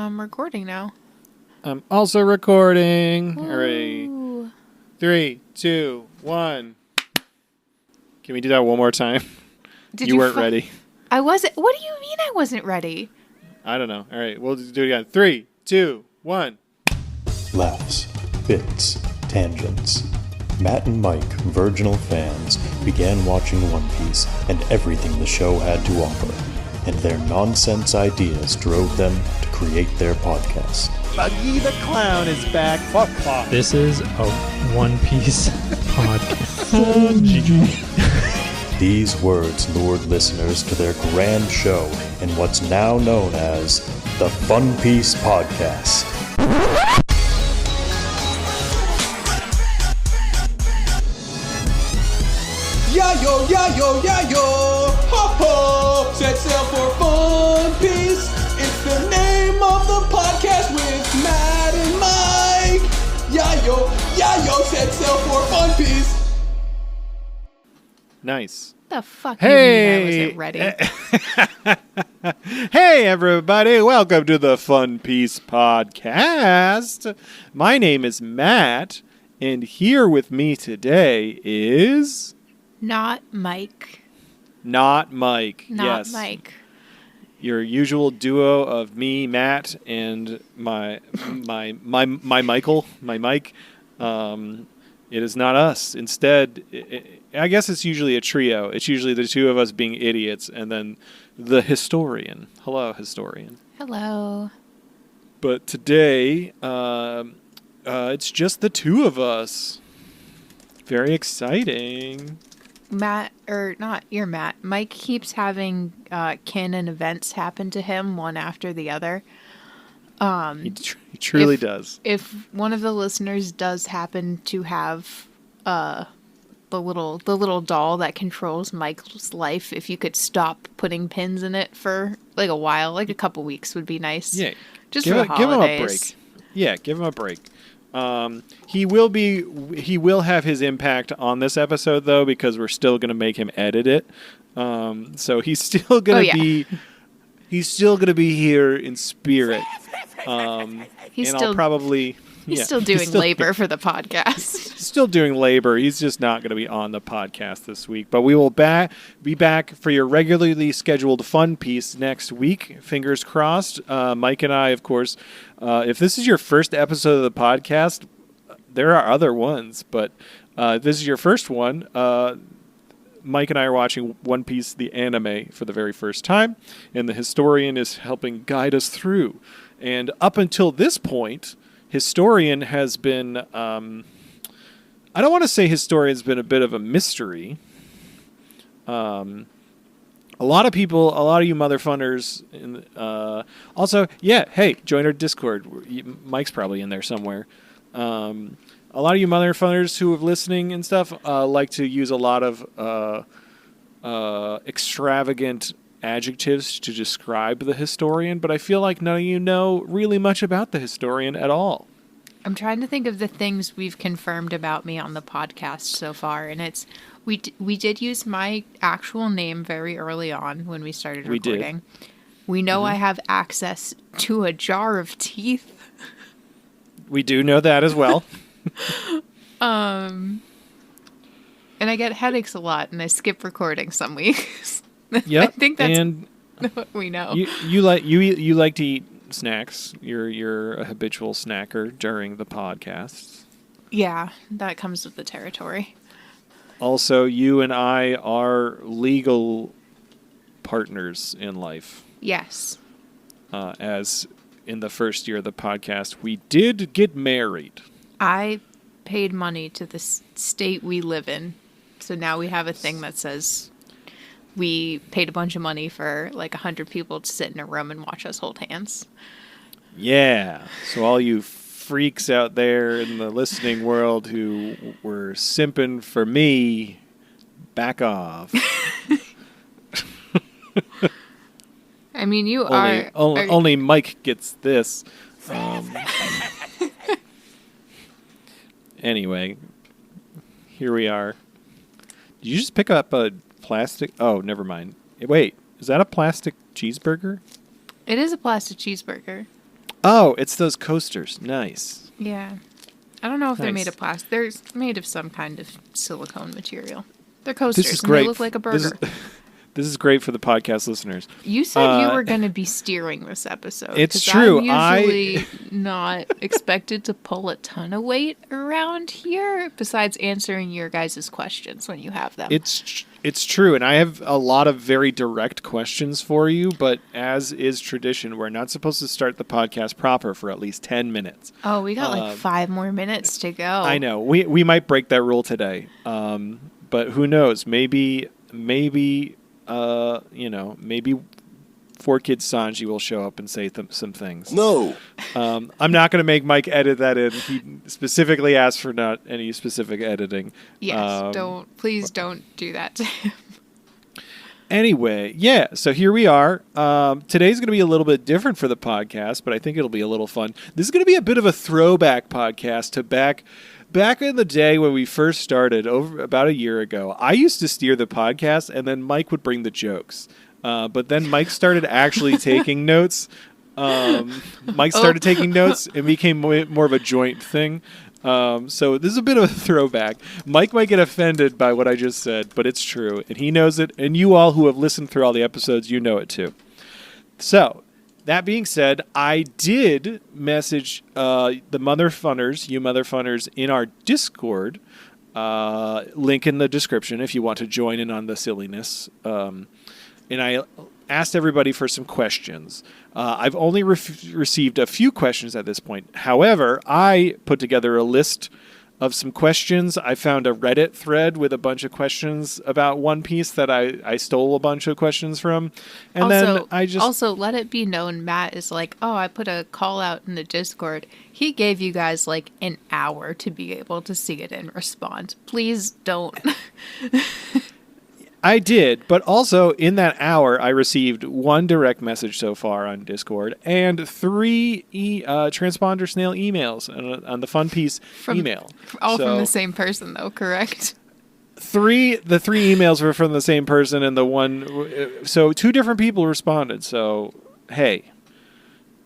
recording now. I'm also recording. Ooh. Hooray. 3, 2, 1. Can we do that one more time? You weren't ready. I wasn't. What do you mean I wasn't ready? I don't know. All right, we'll just do it again. 3, 2, 1. Laughs, bits, tangents. Matt and Mike, virginal fans, began watching One Piece and everything the show had to offer, and their nonsense ideas drove them to create their podcast. Buggy the Clown is back. Fuck. This is a One Piece podcast. GG. These words lured listeners to their grand show in what's now known as the Fun Piece Podcast. Yayo, yayo, yayo, ho ho, set sail for Fun Piece. It's the name of the podcast with Matt and Mike. Yayo, yayo, set sail for Fun Piece. Nice. The fuck Hey! you mean I wasn't ready? Hey, everybody. Welcome to the Fun Piece Podcast. My name is Matt, and here with me today is... Not Mike. Not Mike. Not Yes. Mike. Your usual duo of me, Matt, and my Michael, my Mike. It is not us. Instead, I guess it's usually a trio. It's usually the two of us being idiots, and then the historian. Hello, historian. Hello. But today, it's just the two of us. Very exciting. Matt, or not, you're Matt. Mike keeps having canon events happen to him one after the other. He truly does. If one of the listeners does happen to have the little doll that controls Mike's life, if you could stop putting pins in it for like a while, like a couple weeks would be nice. Yeah, just give for the him a holidays. break. Yeah, give him a break. He will have his impact on this episode though, because we're still going to make him edit it. So he's still going to he's still going to be here in spirit. He's still doing labor for the podcast. Still doing labor. He's just not going to be on the podcast this week. But we will be back for your regularly scheduled Fun Piece next week. Fingers crossed. Mike and I, of course, if this is your first episode of the podcast, there are other ones. But if this is your first one, Mike and I are watching One Piece, the anime, for the very first time. And the historian is helping guide us through. And up until this point, historian has been, I don't want to say historian's been a bit of a mystery. A lot of you motherfunners, also, yeah, hey, join our Discord. Mike's probably in there somewhere. A lot of you motherfuckers who are listening and stuff like to use a lot of extravagant adjectives to describe the historian, but I feel like none of you know really much about the historian at all. I'm trying to think of the things we've confirmed about me on the podcast so far, and it's we did use my actual name very early on when we started recording. We know I have access to a jar of teeth. We do know that as well. And I get headaches a lot, and I skip recording some weeks. Yep. I think that's what we know. You like to eat snacks. You're a habitual snacker during the podcasts. Yeah, that comes with the territory. Also, you and I are legal partners in life. Yes. As in the first year of the podcast, we did get married. I paid money to the state we live in, so now we have a thing that says we paid a bunch of money for like 100 people to sit in a room and watch us hold hands. Yeah. So all you freaks out there in the listening world who were simping for me, back off. I mean, you only Mike gets this. Anyway, here we are. Did you just pick up a plastic? Oh, never mind. Wait, is that a plastic cheeseburger? It is a plastic cheeseburger. Oh, it's those coasters. Nice. Yeah. I don't know if they're Nice. made of plastic. They're made of some kind of silicone material. They're coasters. This is and great. They look like a burger. This is great for the podcast listeners. You said you were going to be steering this episode. It's 'cause true. I'm usually not expected to pull a ton of weight around here, besides answering your guys' questions when you have them. It's true, and I have a lot of very direct questions for you, but as is tradition, we're not supposed to start the podcast proper for at least 10 minutes. Oh, we got like 5 more minutes to go. I know. We might break that rule today. But who knows? Maybe 4Kids Sanji will show up and say some things. No. I'm not going to make Mike edit that in. He specifically asked for not any specific editing. Yes, please don't do that to him. Anyway, yeah, so here we are. Today's going to be a little bit different for the podcast, but I think it'll be a little fun. This is going to be a bit of a throwback podcast to back in the day when we first started, over about a year ago. I used to steer the podcast, and then Mike would bring the jokes. But then Mike started actually taking notes. Mike started taking notes. It became more of a joint thing. So this is a bit of a throwback. Mike might get offended by what I just said, but it's true. And he knows it. And you all who have listened through all the episodes, you know it too. So that being said, I did message the Mother Funners, you Mother Funners, in our Discord. Link in the description if you want to join in on the silliness. And I asked everybody for some questions. I've only received a few questions at this point. However, I put together a list of some questions. I found a Reddit thread with a bunch of questions about One Piece that I stole a bunch of questions from. And then I just... Also, let it be known, Matt is like, oh, I put a call out in the Discord. He gave you guys like an hour to be able to see it and respond. Please don't... I did, but also in that hour, I received 1 direct message so far on Discord and 3 transponder snail emails on the Fun Piece email. All from the same person, though, correct? The 3 emails were from the same person, and the one, so 2 different people responded. So, hey,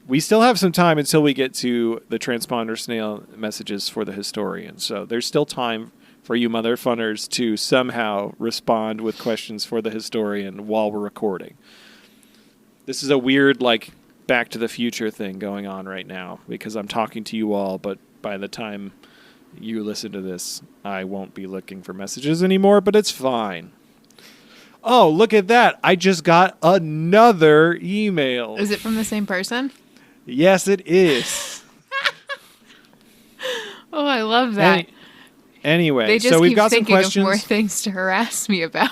we still have some time until we get to the transponder snail messages for the historian. So there's still time for you Mother Funners to somehow respond with questions for the historian while we're recording. This is a weird, like, Back to the Future thing going on right now because I'm talking to you all, but by the time you listen to this, I won't be looking for messages anymore, but it's fine. Oh, look at that. I just got another email. Is it from the same person? Yes, it is. Oh, I love that. Anyway, they just so we've keep got some thinking questions. Of more things to harass me about.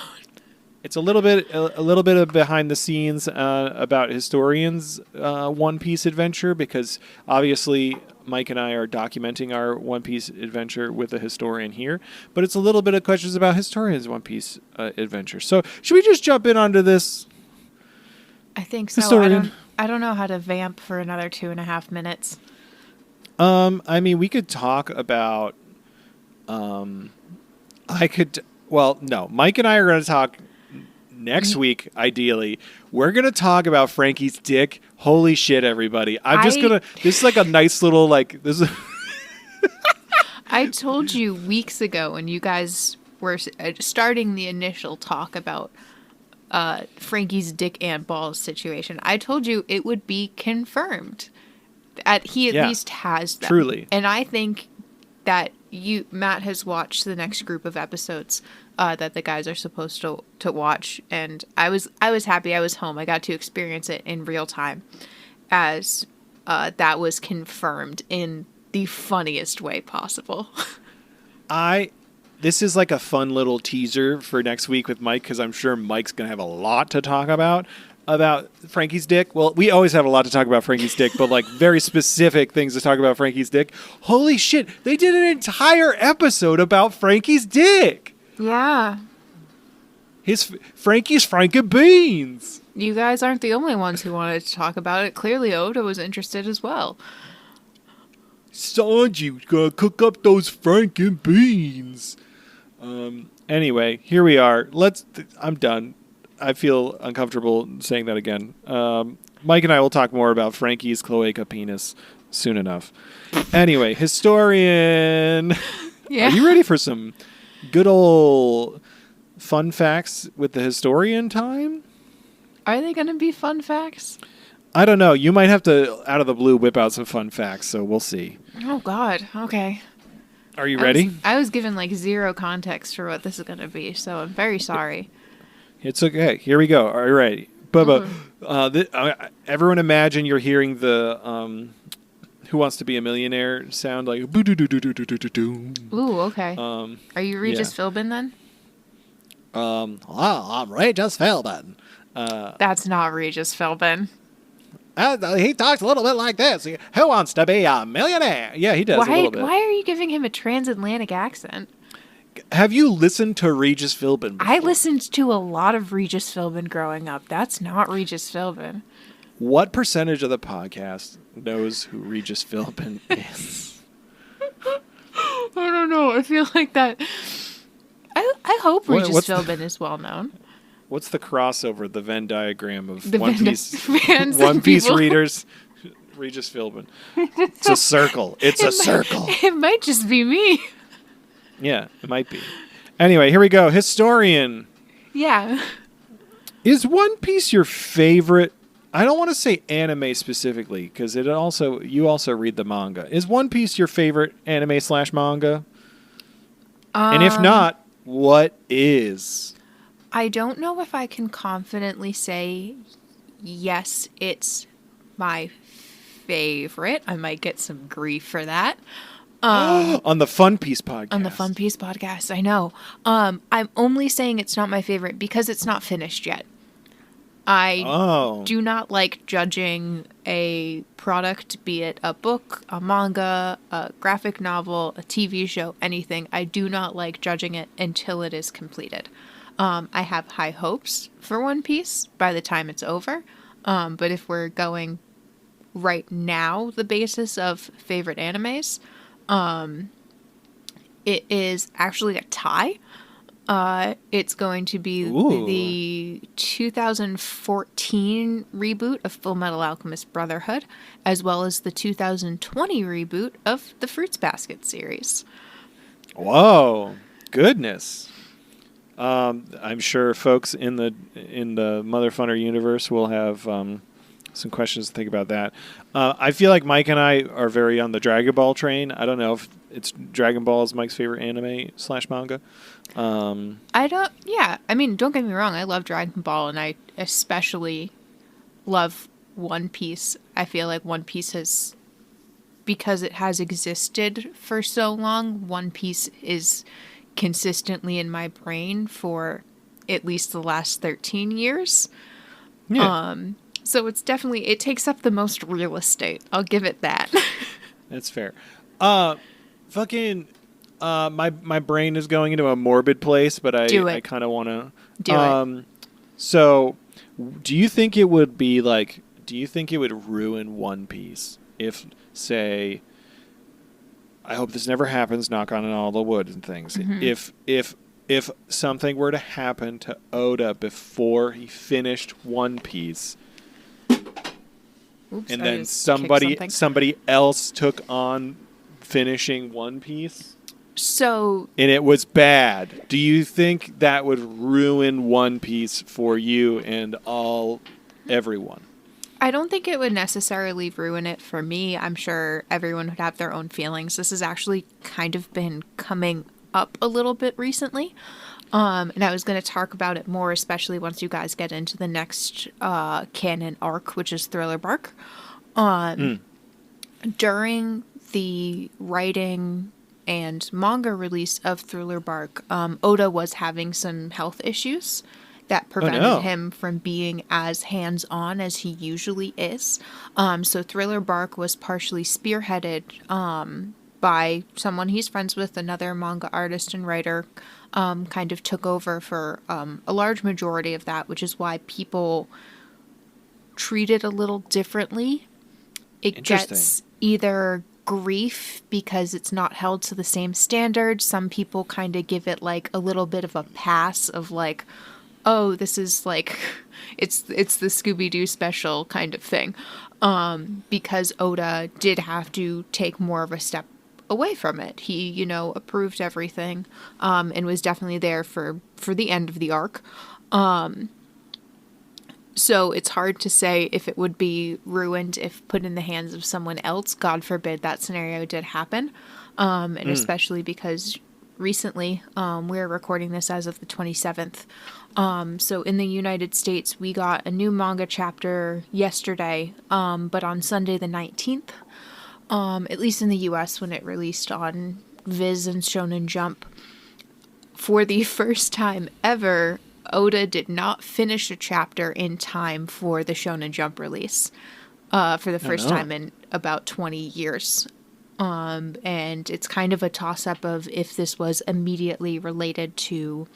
It's a little bit of behind the scenes about historians' One Piece adventure because obviously Mike and I are documenting our One Piece adventure with a historian here, but it's a little bit of questions about historians' One Piece adventure. So should we just jump in onto this? I think so. Historian. I don't know how to vamp for another 2.5 minutes. I mean, we could talk about. Mike and I are going to talk next week, ideally. We're going to talk about Frankie's dick. Holy shit, everybody. This is like a nice little, this is... I told you weeks ago when you guys were starting the initial talk about Frankie's dick and balls situation. I told you it would be confirmed. He at least has them. Truly. And I think that Matt has watched the next group of episodes that the guys are supposed to watch, and I was happy I was home. I got to experience it in real time as that was confirmed in the funniest way possible. This is like a fun little teaser for next week with Mike because I'm sure Mike's going to have a lot to talk about Frankie's dick. Well, we always have a lot to talk about Frankie's dick, but like very specific things to talk about Frankie's dick. Holy shit, they did an entire episode about Frankie's dick. Yeah. Frankie's Franken Beans. You guys aren't the only ones who wanted to talk about it. Clearly Oda was interested as well. Sanji, gotta cook up those Franken Beans. Anyway, here we are. I'm done. I feel uncomfortable saying that again. Mike and I will talk more about Frankie's cloaca penis soon enough. Anyway, historian. Yeah. Are you ready for some good old fun facts with the historian time? Are they going to be fun facts? I don't know. You might have to, out of the blue, whip out some fun facts, so we'll see. Oh, God. Okay. Are you ready? I was given like zero context for what this is going to be, so I'm very sorry. It's okay. Here we go. Are you ready? Bubba, everyone imagine you're hearing the Who Wants to Be a Millionaire sound like... Ooh, okay. Are you Regis Philbin then? I'm Regis Philbin. That's not Regis Philbin. He talks a little bit like this. Who wants to be a millionaire? Yeah, he does a little bit. Why are you giving him a transatlantic accent? Have you listened to Regis Philbin before? I listened to a lot of Regis Philbin growing up. That's not Regis Philbin. What percentage of the podcast knows who Regis Philbin is? I don't know. I feel like that... I hope Regis Philbin is well known. What's the crossover, the Venn diagram of The One Venn Piece fans One and Piece people. readers? Regis Philbin. It's a circle. It's a circle. It might just be me. Yeah, it might be. Anyway, here we go. Historian. Yeah. Is One Piece your favorite? I don't want to say anime specifically because you also read the manga. Is One Piece your favorite anime/manga? And if not, what is? I don't know if I can confidently say yes, it's my favorite. I might get some grief for that. On the Fun Piece podcast. On the Fun Piece podcast, I know. I'm only saying it's not my favorite because it's not finished yet. I do not like judging a product, be it a book, a manga, a graphic novel, a TV show, anything. I do not like judging it until it is completed. I have high hopes for One Piece by the time it's over. But if we're going right now, the basis of favorite animes, it is actually a tie. It's going to be the 2014 reboot of Fullmetal Alchemist Brotherhood, as well as the 2020 reboot of the Fruits Basket series. Whoa, goodness. I'm sure folks in the Motherfunner universe will have some questions to think about that. I feel like Mike and I are very on the Dragon Ball train. I don't know if it's Dragon Ball is Mike's favorite anime/manga. Yeah. I mean, don't get me wrong. I love Dragon Ball, and I especially love One Piece. I feel like One Piece because it has existed for so long, One Piece is consistently in my brain for at least the last 13 years. Yeah. So it takes up the most real estate. I'll give it that. That's fair. My brain is going into a morbid place, but I kind of want to do it. So do you think it would ruin One Piece if, say, I hope this never happens, knock on all the wood and things. Mm-hmm. If something were to happen to Oda before he finished One Piece, and then somebody else took on finishing One Piece, and it was bad, do you think that would ruin One Piece for you and everyone? I don't think it would necessarily ruin it for me. I'm sure everyone would have their own feelings. This has actually kind of been coming up a little bit recently. And I was going to talk about it more, especially once you guys get into the next canon arc, which is Thriller Bark. During the writing and manga release of Thriller Bark, Oda was having some health issues that prevented him from being as hands-on as he usually is. So Thriller Bark was partially spearheaded by someone he's friends with, another manga artist and writer, kind of took over for a large majority of that, which is why people treat it a little differently. It gets either grief because it's not held to the same standard. Some people kind of give it like a little bit of a pass of like, oh, this is like, it's the Scooby-Doo special kind of thing. Because Oda did have to take more of a step away from it. He, you know, approved everything, and was definitely there for the end of the arc. So it's hard to say if it would be ruined if put in the hands of someone else. God forbid that scenario did happen. And especially because recently, we're recording this as of the 27th. So in the United States, we got a new manga chapter yesterday, but on Sunday the 19th, at least in the US when it released on Viz and Shonen Jump, for the first time ever, Oda did not finish a chapter in time for the Shonen Jump release, for the first time in about 20 years. And it's kind of a toss-up of if this was immediately related to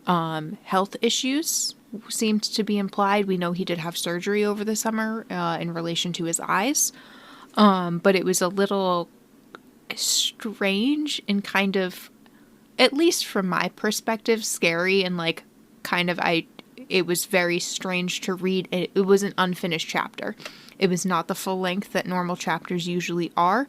health issues, seemed to be implied. We know he did have surgery over the summer in relation to his eyes, but it was a little strange and kind of, at least from my perspective, scary and like kind of it was very strange to read. It was an unfinished chapter. It was not the full length that normal chapters usually are.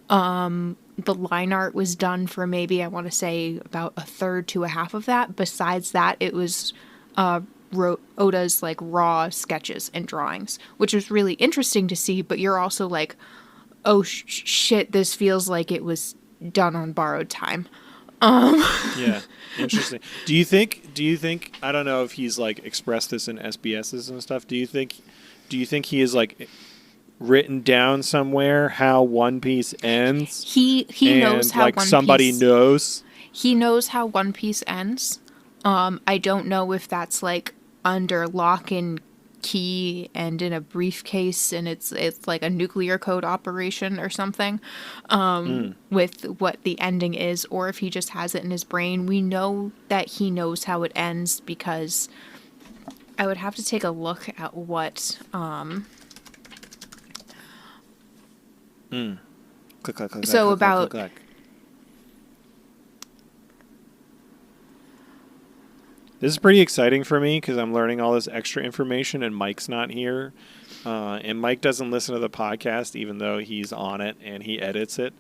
The line art was done for maybe, I want to say, about a third to a half of that. Besides that, it was Oda's like raw sketches and drawings, which was really interesting to see. But you're also like, oh shit, this feels like it was done on borrowed time. Yeah, interesting. Do you think I don't know if he's like expressed this in SBSs and stuff. Do you think he is like written down somewhere how One Piece ends? He knows how like One somebody Piece, knows. He knows how One Piece ends. I don't know if that's like under lock and key and in a briefcase and it's like a nuclear code operation or something, with what the ending is, or if he just has it in his brain. We know that he knows how it ends because I would have to take a look at what Click, click, click, so click, about click, click, click. This is pretty exciting for me because I'm learning all this extra information and Mike's not here. And Mike doesn't listen to the podcast even though he's on it and he edits it.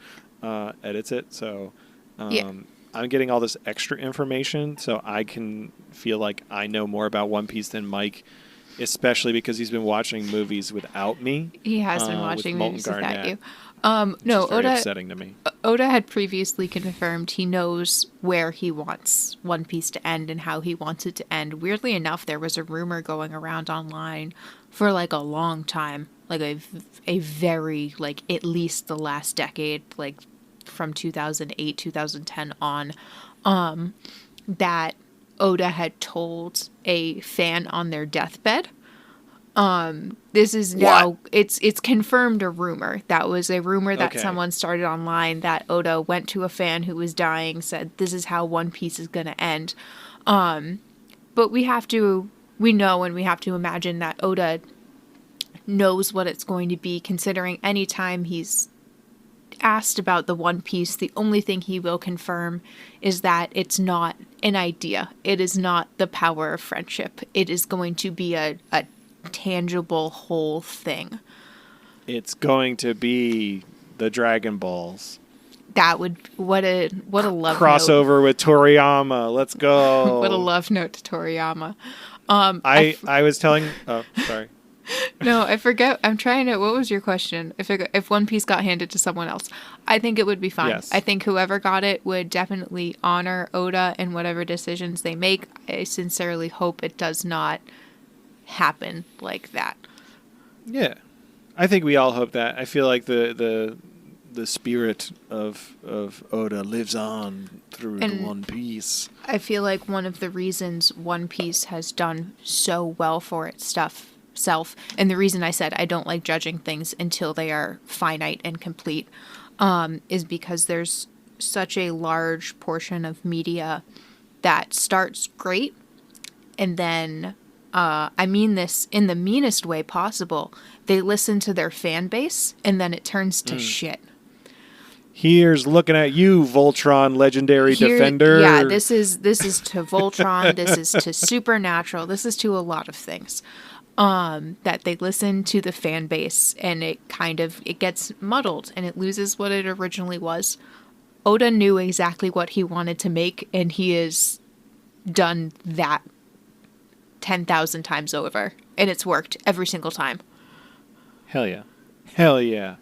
So I'm getting all this extra information so I can feel like I know more about One Piece than Mike, especially because he's been watching movies without me. He has been watching movies without you. No, Oda, upsetting to me. Oda had previously confirmed he knows where he wants One Piece to end and how he wants it to end. Weirdly enough, there was a rumor going around online for like a long time, like a very, like at least the last decade, like from 2008, 2010 on, that Oda had told a fan on their deathbed. This is now, it's confirmed a rumor. That was a rumor that someone started online that Oda went to a fan who was dying, said, this is how One Piece is going to end. But we know and we have to imagine that Oda knows what it's going to be, considering any time he's asked about the One Piece, the only thing he will confirm is that it's not an idea. It is not the power of friendship. It is going to be a tangible whole thing. It's going to be the Dragon Balls. That would what a love crossover note. With Toriyama. Let's go. What a love note to Toriyama. I was telling. Oh, sorry. No, I forget. I'm trying to. What was your question? If One Piece got handed to someone else, I think it would be fine. Yes. I think whoever got it would definitely honor Oda and whatever decisions they make. I sincerely hope it does not happen like that. Yeah, I think we all hope that. I feel like the spirit of Oda lives on through the One Piece. I feel like one of the reasons One Piece has done so well for itself, and the reason I said I don't like judging things until they are finite and complete, is because there's such a large portion of media that starts great and then I mean this in the meanest way possible, they listen to their fan base and then it turns to shit. Here's looking at you, Voltron legendary defender. Yeah, this is to Voltron. This is to Supernatural. This is to a lot of things. That they listen to the fan base, and it gets muddled, and it loses what it originally was. Oda knew exactly what he wanted to make, and he has done that 10,000 times over, and it's worked every single time. Hell yeah. Hell yeah.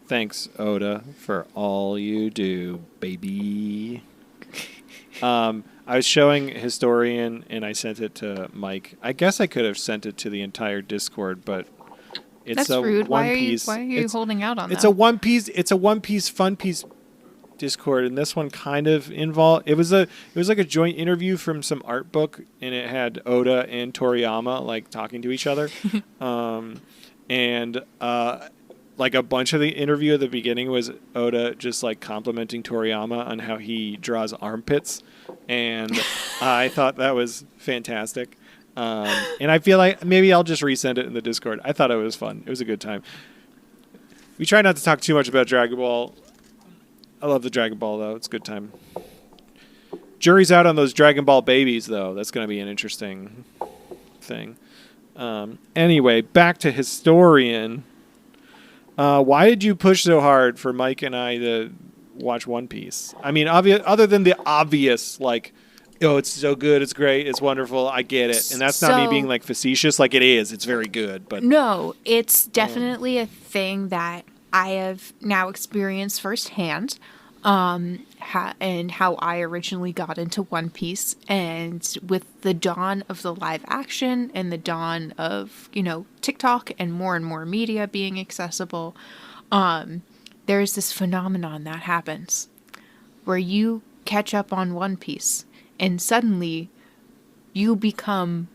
Thanks, Oda, for all you do, baby. I was showing Historian, and I sent it to Mike. I guess I could have sent it to the entire Discord, but it's That's rude. One Piece. Why are you holding out on that? It's a One Piece Fun Piece Discord, and this one kind of involved. It was like a joint interview from some art book, and it had Oda and Toriyama like talking to each other, and like a bunch of the interview at the beginning was Oda just like complimenting Toriyama on how he draws armpits, and I thought that was fantastic. And I feel like maybe I'll just resend it in the Discord. I thought it was fun. It was a good time. We try not to talk too much about Dragon Ball. I love the Dragon Ball, though. It's a good time. Jury's out on those Dragon Ball babies, though. That's going to be an interesting thing. Anyway, back to Historian. Why did you push so hard for Mike and I to watch One Piece? I mean, other than the obvious, like, oh, it's so good, it's great, it's wonderful, I get it. And that's not me being, like, facetious. Like, it is. It's very good. But no, it's definitely a thing that I have now experienced firsthand, and how I originally got into One Piece. And with the dawn of the live action and the dawn of, TikTok and more media being accessible, there's this phenomenon that happens where you catch up on One Piece and suddenly you become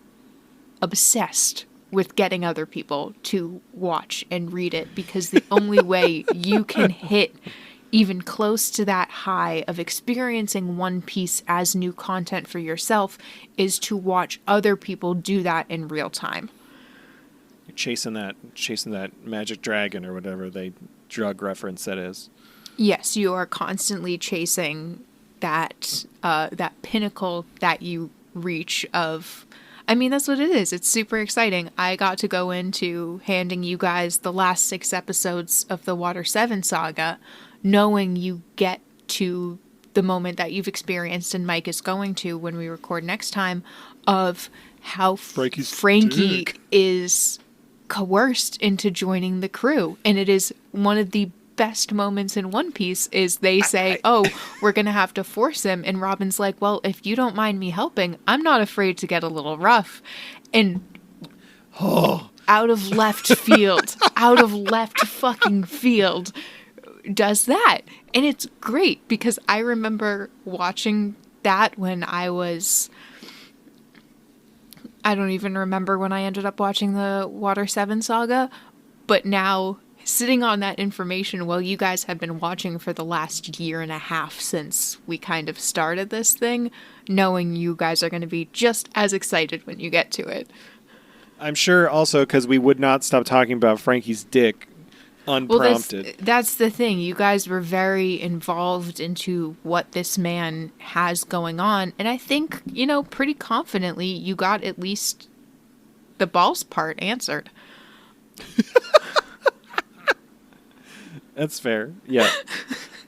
obsessed with getting other people to watch and read it, because the only way you can hit even close to that high of experiencing One Piece as new content for yourself is to watch other people do that in real time. You're chasing that magic dragon or whatever they drug reference that is. Yes, you are constantly chasing that pinnacle that you reach of. I mean, that's what it is. It's super exciting. I got to go into handing you guys the last 6 episodes of the Water 7 saga, knowing you get to the moment that you've experienced and Mike is going to when we record next time, of how Frankie is coerced into joining the crew. And it is one of the best moments in One Piece is they say, we're going to have to force him. And Robin's like, well, if you don't mind me helping, I'm not afraid to get a little rough. And out of left field, out of left fucking field, does that. And it's great because I remember watching that when I don't even remember when I ended up watching the Water 7 saga, but now sitting on that information while you guys have been watching for the last year and a half since we kind of started this thing, knowing you guys are going to be just as excited when you get to it. I'm sure also because we would not stop talking about Frankie's dick unprompted. Well, that's the thing. You guys were very involved into what this man has going on. And I think, pretty confidently you got at least the balls part answered. That's fair. Yeah.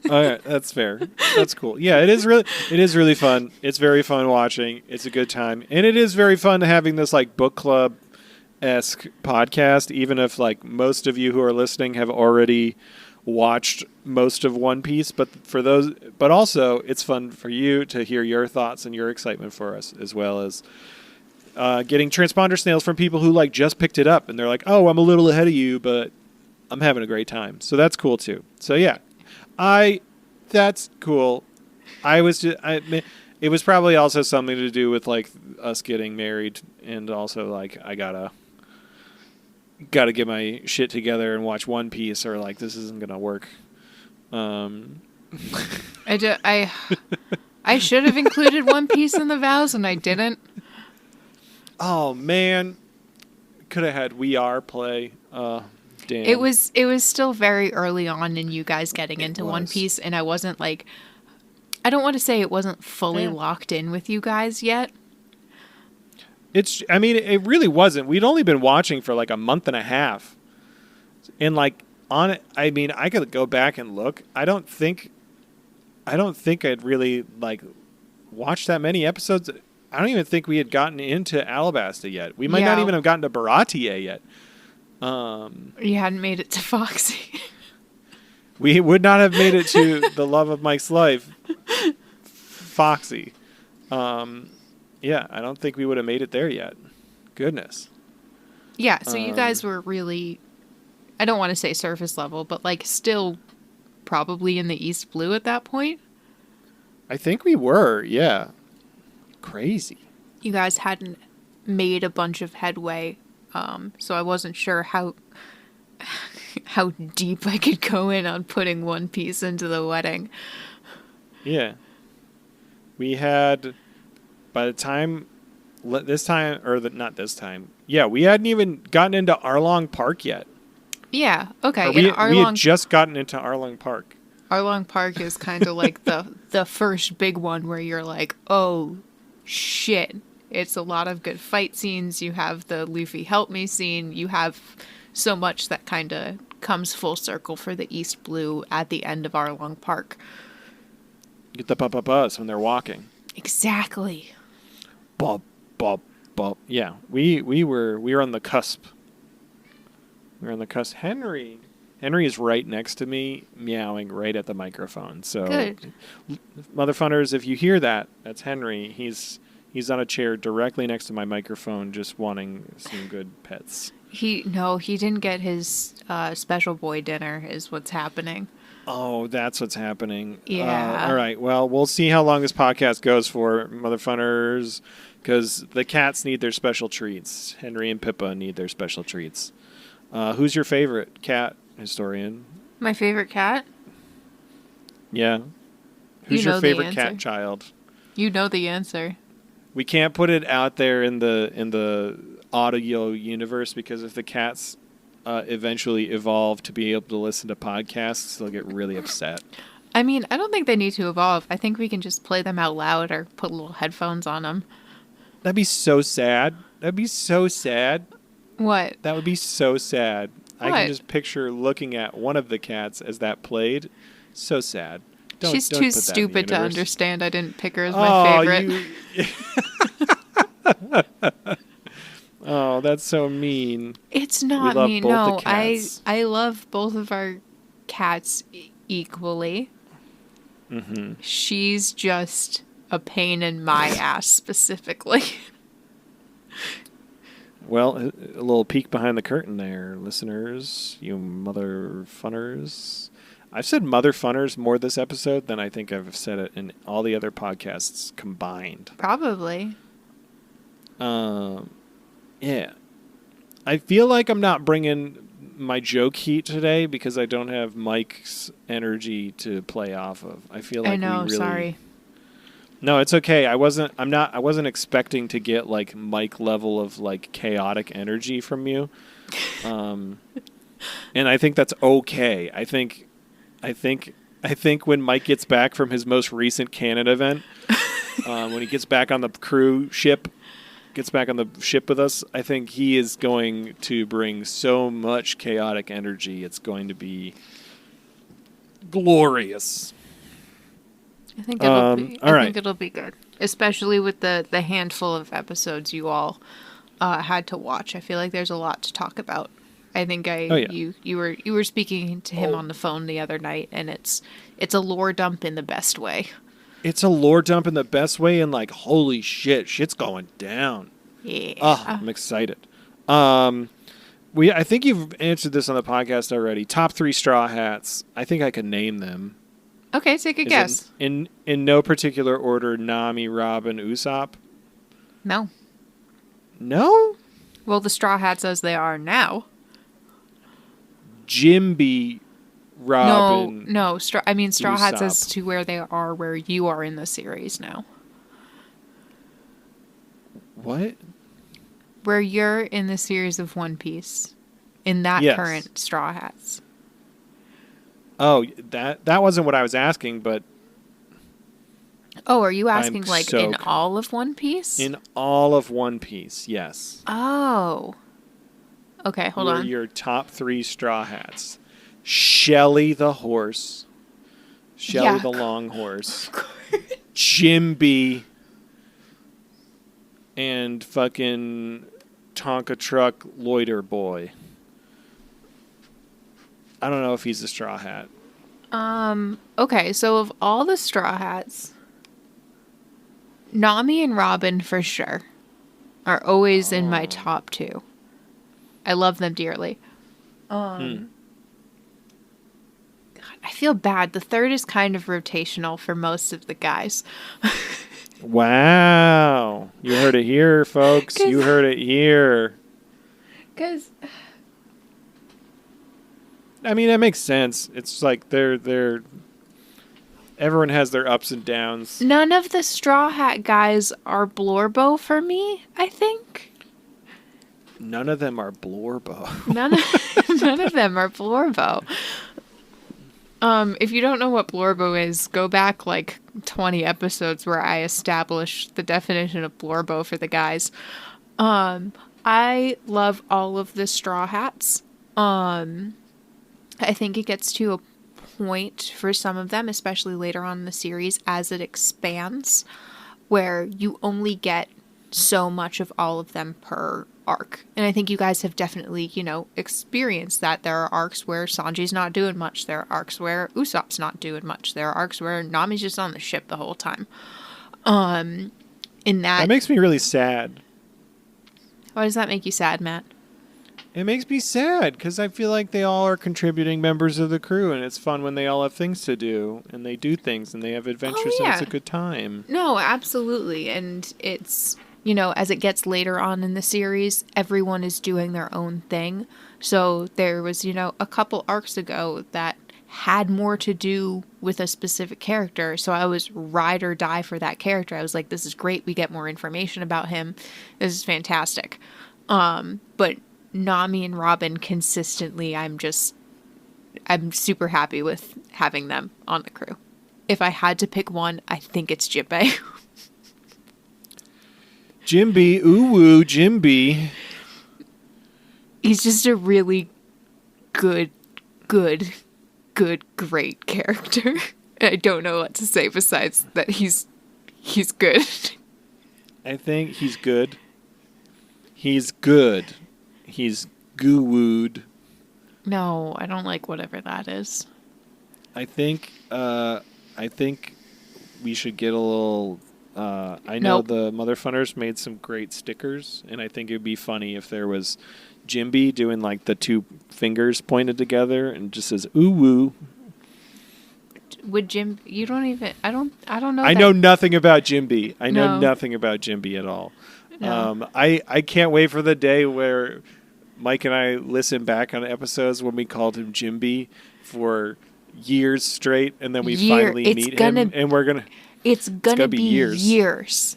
That's fair. That's cool. Yeah, it is really fun. It's very fun watching. It's a good time. And it is very fun having this like book club-esque podcast, even if like most of you who are listening have already watched most of One Piece, but also it's fun for you to hear your thoughts and your excitement for us, as well as getting transponder snails from people who like just picked it up and they're like, oh, I'm a little ahead of you, but I'm having a great time. So that's cool too. So yeah, that's cool. It was probably also something to do with like us getting married, and also like I gotta get my shit together and watch One Piece, or like this isn't gonna work. I should have included One Piece in the vows, and I didn't. Oh man, could have had We Are play. Damn. It was still very early on in you guys getting into One Piece, and I wasn't like, I don't want to say it wasn't fully locked in with you guys yet. I mean, it really wasn't. We'd only been watching for like a month and a half. And like on it, I mean, I could go back and look. I don't think I'd really like watched that many episodes. I don't even think we had gotten into Alabasta yet. We might not even have gotten to Baratie yet. You hadn't made it to Foxy. We would not have made it to the love of Mike's life, Foxy. Yeah, I don't think we would have made it there yet. Goodness. Yeah, so you guys were really, I don't want to say surface level, but like still probably in the East Blue at that point. I think we were, yeah. Crazy. You guys hadn't made a bunch of headway, so I wasn't sure how deep I could go in on putting One Piece into the wedding. Yeah. We had, by the time, not this time. Yeah, we hadn't even gotten into Arlong Park yet. Yeah, okay. We had just gotten into Arlong Park. Arlong Park is kind of like the first big one where you're like, oh, shit. It's a lot of good fight scenes. You have the Luffy help me scene. You have so much that kind of comes full circle for the East Blue at the end of Arlong Park. Get the buzz when they're walking. Exactly. Bop, bop, bop. Yeah, we were on the cusp. We were on the cusp. Henry is right next to me, meowing right at the microphone. So, good. Motherfuckers, if you hear that, that's Henry. He's on a chair directly next to my microphone, just wanting some good pets. He didn't get his special boy dinner, is what's happening. Oh, that's what's happening. Yeah. All right. Well, we'll see how long this podcast goes for, motherfuckers, because the cats need their special treats. Henry and Pippa need their special treats. Who's your favorite cat, historian? My favorite cat? Yeah. Who's your favorite cat child? You know the answer. We can't put it out there in the audio universe because if the cats eventually evolve to be able to listen to podcasts, they'll get really upset. I mean, I don't think they need to evolve. I think we can just play them out loud or put little headphones on them. That'd be so sad. That'd be so sad. What? That would be so sad. What? I can just picture looking at one of the cats as that played. So sad. She's don't too put that in the stupid to universe. understand I didn't pick her as my favorite. Oh, that's so mean. It's not mean. No, I love both of our cats equally. Mm-hmm. She's just a pain in my ass specifically. Well, a little peek behind the curtain there, listeners. You mother funners. I've said mother funners more this episode than I think I've said it in all the other podcasts combined. Probably. Yeah. I feel like I'm not bringing my joke heat today because I don't have Mike's energy to play off of. I feel like sorry. No, it's okay. I wasn't expecting to get like Mike level of like chaotic energy from you. And I think that's okay. I think when Mike gets back from his most recent canon event, when he gets back on the gets back on the ship with us, I think he is going to bring so much chaotic energy. It's going to be glorious. I think it'll be. I think it'll be good, especially with the handful of episodes you all had to watch. I feel like there's a lot to talk about. I think you were speaking to him on the phone the other night, and it's a lore dump in the best way. It's a lore dump in the best way, and like holy shit's going down. Yeah, I'm excited. I think you've answered this on the podcast already. Top 3 Straw Hats. I think I could name them. Okay, take a guess. In no particular order, Nami, Robin, Usopp? No. No? Well, the Straw Hats as they are now. Jimby, Robin. No. Straw Usopp. Hats as to where they are, where you are in the series now. What? Where you're in the series of One Piece. in that Yes. current Straw Hats? Oh, that wasn't what I was asking, but Oh, are you asking I'm like so in all of One Piece? in all of One Piece, yes. Oh. Okay, hold Who are on. your top 3 Straw Hats? Shelly the horse. Shelly Yeah. the long horse. Jimby. And fucking Tonka Truck Loiter Boy. I don't know if he's a Straw Hat. Okay, so of all the Straw Hats, Nami and Robin for sure are always in my top 2. I love them dearly. God, I feel bad. The third is kind of rotational for most of the guys. Wow. You heard it here, folks. You heard it here. Because I mean, that makes sense. It's like they're everyone has their ups and downs. none of the Straw Hat guys are Blorbo for me, I think. None of them are Blorbo. None of them are Blorbo. If you don't know what Blorbo is, go back like 20 episodes where I established the definition of Blorbo for the guys. I love all of the Straw Hats. I think it gets to a point for some of them, especially later on in the series as it expands, where you only get so much of all of them per arc. And I think you guys have definitely, experienced that. There are arcs where Sanji's not doing much. There are arcs where Usopp's not doing much. There are arcs where Nami's just on the ship the whole time. That makes me really sad. Why does that make you sad, Matt? It makes me sad because I feel like they all are contributing members of the crew, and it's fun when they all have things to do, and they do things, and they have adventures, and it's a good time. No, absolutely. And it's, as it gets later on in the series, everyone is doing their own thing. So there was, a couple arcs ago that had more to do with a specific character. So I was ride or die for that character. I was like, this is great. We get more information about him. This is fantastic. But Nami and Robin consistently, I'm super happy with having them on the crew. If I had to pick one, I think it's Jinbei. Jimby, ooh, Jimby. He's just a really good, great character. I don't know what to say besides that he's good. I think he's good. He's good. He's goo-wooed. No, I don't like whatever that is. I think we should get a little. I know the Motherfunners made some great stickers, and I think it'd be funny if there was Jimby doing like the 2 fingers pointed together and just says "ooh woo." Would Jim? You don't even. I don't know. I know nothing about Jimby. I know No. nothing about Jimby at all. No. I can't wait for the day where Mike and I listen back on episodes when we called him Jimby for years straight, and then we finally meet him, and we're gonna. It's gonna be years. years.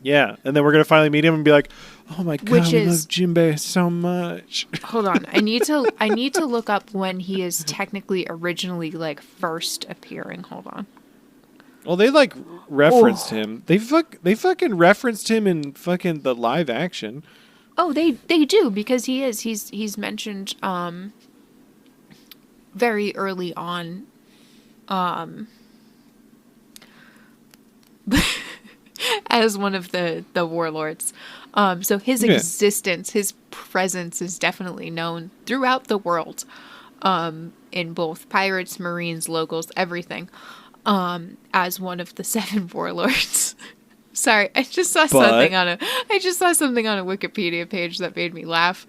Yeah, and then we're gonna finally meet him and be like, "Oh my god, Which we love is- Jinbei so much." Hold on. I need to look up when he is technically originally like first appearing. Hold on. Well, they like referenced him. They fucking referenced him in fucking the live action. Oh, they do because he's mentioned very early on as one of the warlords. So his existence, his presence is definitely known throughout the world, in both pirates, marines, locals, everything, as one of the 7 warlords. Sorry, I just saw something on a Wikipedia page that made me laugh.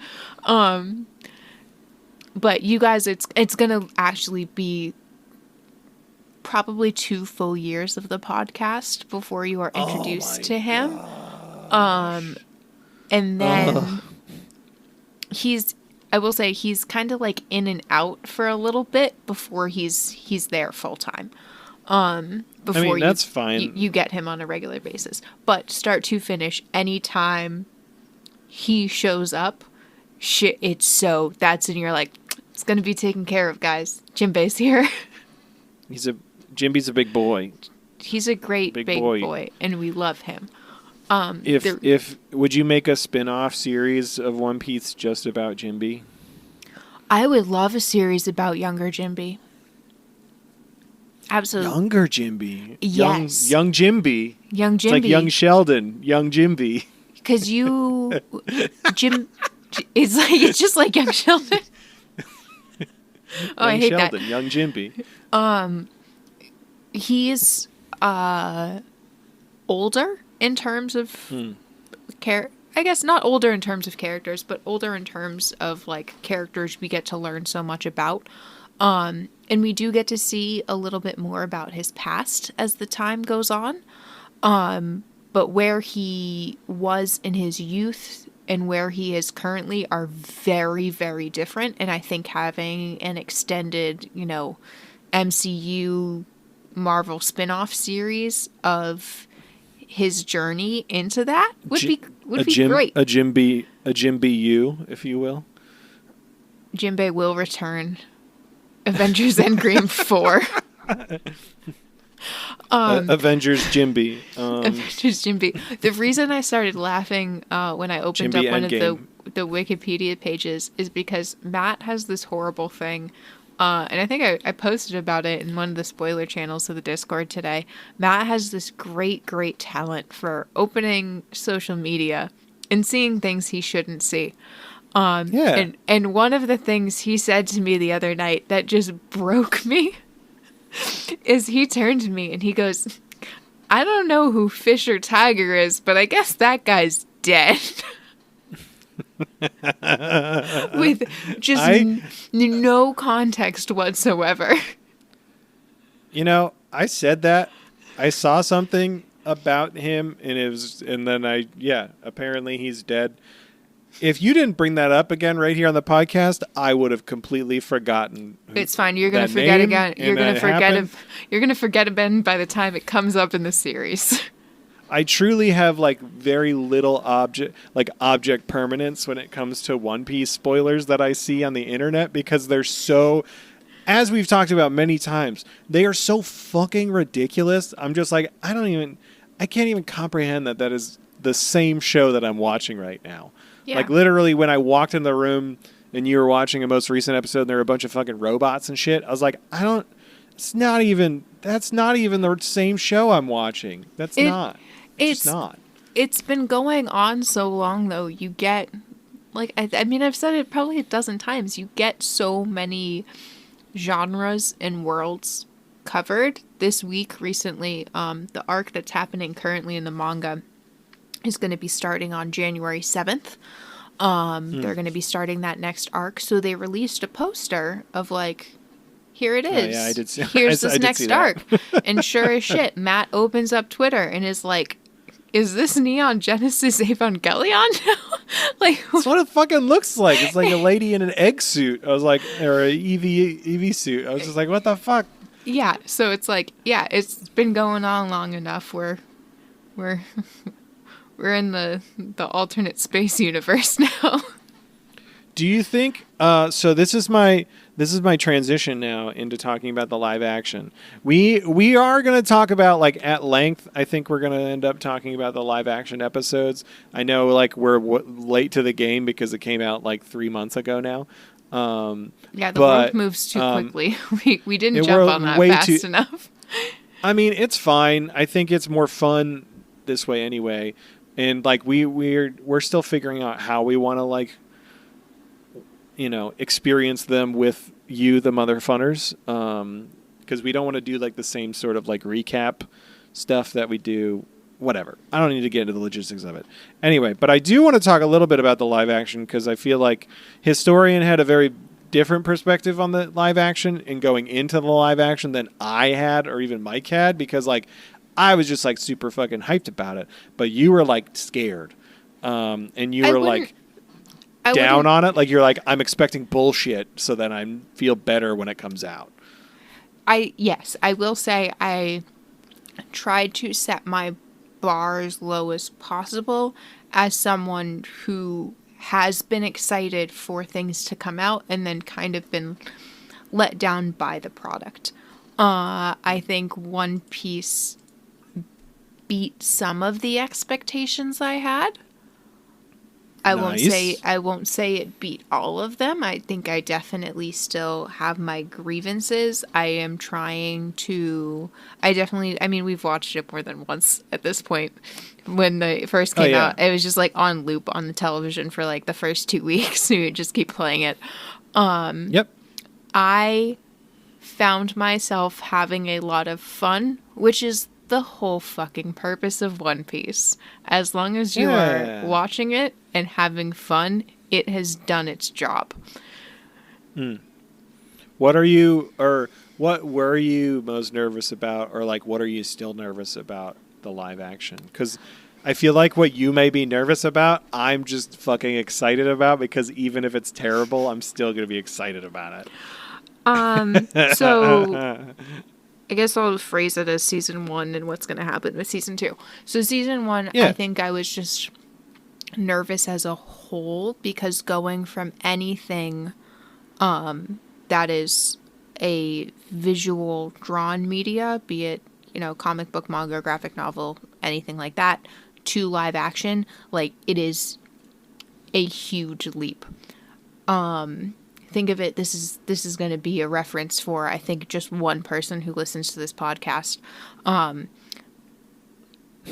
But you guys, it's gonna actually be probably 2 full years of the podcast before you are introduced to him. And then I will say he's kind of like in and out for a little bit before he's there full time. Before that's fine. You get him on a regular basis. But start to finish, anytime he shows up, shit, that's, and you're like, it's going to be taken care of, guys. Jinbei's here. Jinbee's a big boy. He's a great big boy, and we love him. If would you make a spin-off series of One Piece just about Jinbei? I would love a series about younger Jinbei. Absolutely. Younger Jinbei. Yes. Young Jinbei. Young Jinbei. It's like young Sheldon. Young Jinbei. Because it's just like young Sheldon. I hate Sheldon, that. Young Jinbei. He's older in terms of I guess not older in terms of characters, but older in terms of like characters we get to learn so much about. And we do get to see a little bit more about his past as the time goes on. But where he was in his youth and where he is currently are very, very different. And I think having an extended, MCU Marvel spin-off series of his journey into that would be great. A Jinbei U, if you will. Jinbei will return. Avengers Endgame 4. Avengers Jinbei. Avengers Jinbei. The reason I started laughing when I opened Jinbei up one Endgame. of the Wikipedia pages is because Matt has this horrible thing. And I think I posted about it in one of the spoiler channels of the Discord today. Matt has this great, great talent for opening social media and seeing things he shouldn't see. And one of the things he said to me the other night that just broke me is he turned to me and he goes, I don't know who Fisher Tiger is, but I guess that guy's dead. With just no context whatsoever. I said that. I saw something about him and then apparently he's dead. If you didn't bring that up again right here on the podcast, I would have completely forgotten. It's fine. You're going to forget again. You're going to forget again by the time it comes up in the series. I truly have very little object permanence when it comes to One Piece spoilers that I see on the internet because they're so, as we've talked about many times, they are so fucking ridiculous. I'm just I can't even comprehend that is the same show that I'm watching right now. Yeah. Literally when I walked in the room and you were watching a most recent episode and there were a bunch of fucking robots and shit, I was like, that's not even the same show I'm watching. It's not. It's not. It's been going on so long though. You get I've said it probably a dozen times. You get so many genres and worlds covered. This week recently, the arc that's happening currently in the manga is going to be starting on January 7th. They're going to be starting that next arc. So they released a poster of here it is. Yeah, I did see. Here's this next arc. And sure as shit, Matt opens up Twitter and is like, is this Neon Genesis Evangelion now? That's what it fucking looks like. It's like a lady in an egg suit. I was like, or an EV suit. I was just like, what the fuck? Yeah. So it's it's been going on long enough where we're in the alternate space universe now. Do you think so this is my transition now into talking about the live action. We are going to talk about at length. I think we're going to end up talking about the live action episodes. I know we're late to the game because it came out 3 months ago now. The world moves too quickly. We didn't jump on that fast enough. I mean, it's fine. I think it's more fun this way anyway. And we're still figuring out how we want to experience them with you, the mother funners, because we don't want to do the same sort of recap stuff that we do. Whatever. I don't need to get into the logistics of it. Anyway, but I do want to talk a little bit about the live action because I feel like Historian had a very different perspective on the live action and going into the live action than I had or even Mike had because I was just super fucking hyped about it, but you were scared, and you were down on it. You're I'm expecting bullshit, so then I feel better when it comes out. Yes, I will say I tried to set my bar as low as possible as someone who has been excited for things to come out and then kind of been let down by the product. I think One Piece beat some of the expectations I had. I won't say it beat all of them. I think I definitely still have my grievances. I am trying to... I mean, we've watched it more than once at this point. When it first came out, it was just like on loop on the television for like the first 2 weeks. We would just keep playing it. Yep. I found myself having a lot of fun, which is the whole fucking purpose of One Piece. As long as you are watching it and having fun, it has done its job. What were you most nervous about, or like what are you still nervous about the live action? Because I feel like what you may be nervous about, I'm just fucking excited about, because even if it's terrible, I'm still going to be excited about it. So I guess I'll phrase it as season 1 and what's going to happen with season 2. So season 1, I think I was just nervous as a whole, because going from anything that is a visual drawn media, be it, comic book, manga, graphic novel, anything like that, to live action, like, it is a huge leap. Think of it, this is going to be a reference for, I think, just one person who listens to this podcast.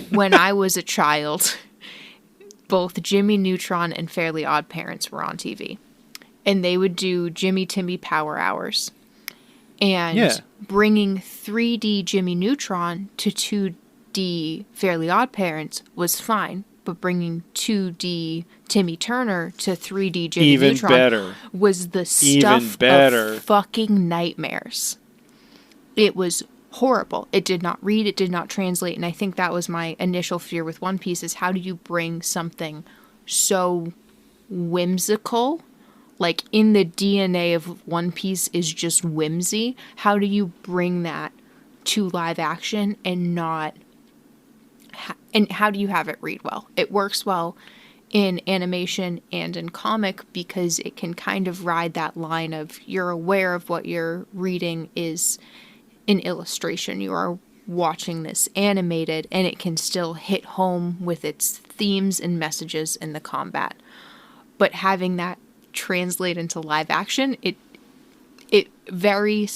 When I was a child, both Jimmy Neutron and Fairly Odd Parents were on TV. And they would do Jimmy Timmy Power Hours. And bringing 3D Jimmy Neutron to 2D Fairly Odd Parents was fine. But bringing 2D Timmy Turner to 3D Jimmy Neutron was the stuff of fucking nightmares. It was horrible. It did not read, it did not translate, and I think that was my initial fear with One Piece, is how do you bring something so whimsical, like in the DNA of One Piece is just whimsy, how do you bring that to live action and not... And how do you have it read well? It works well in animation and in comic because it can kind of ride that line of you're aware of what you're reading is an illustration. You are watching this animated, and it can still hit home with its themes and messages in the combat. But having that translate into live action, it very,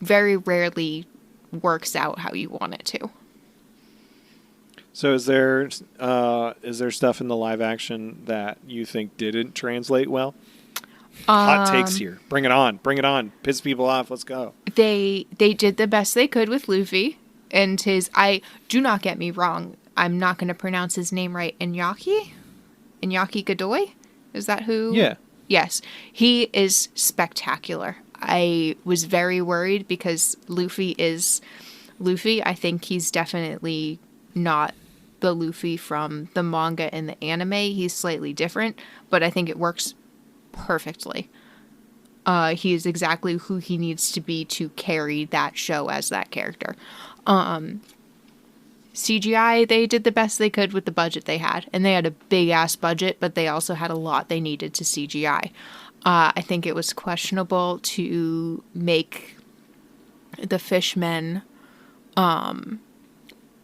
very rarely works out how you want it to. So is there stuff in the live action that you think didn't translate well? Hot takes here. Bring it on. Piss people off. Let's go. They did the best they could with Luffy and his... do not get me wrong. I'm not going to pronounce his name right. Iñaki Godoy? Is that who? Yeah. Yes. He is spectacular. I was very worried because Luffy is Luffy. I think he's definitely not the Luffy from the manga and the anime. He's slightly different, but I think it works perfectly. He is exactly who he needs to be to carry that show as that character. CGI, they did the best they could with the budget they had, and they had a big ass budget, but they also had a lot they needed to CGI. I think it was questionable to make the fishmen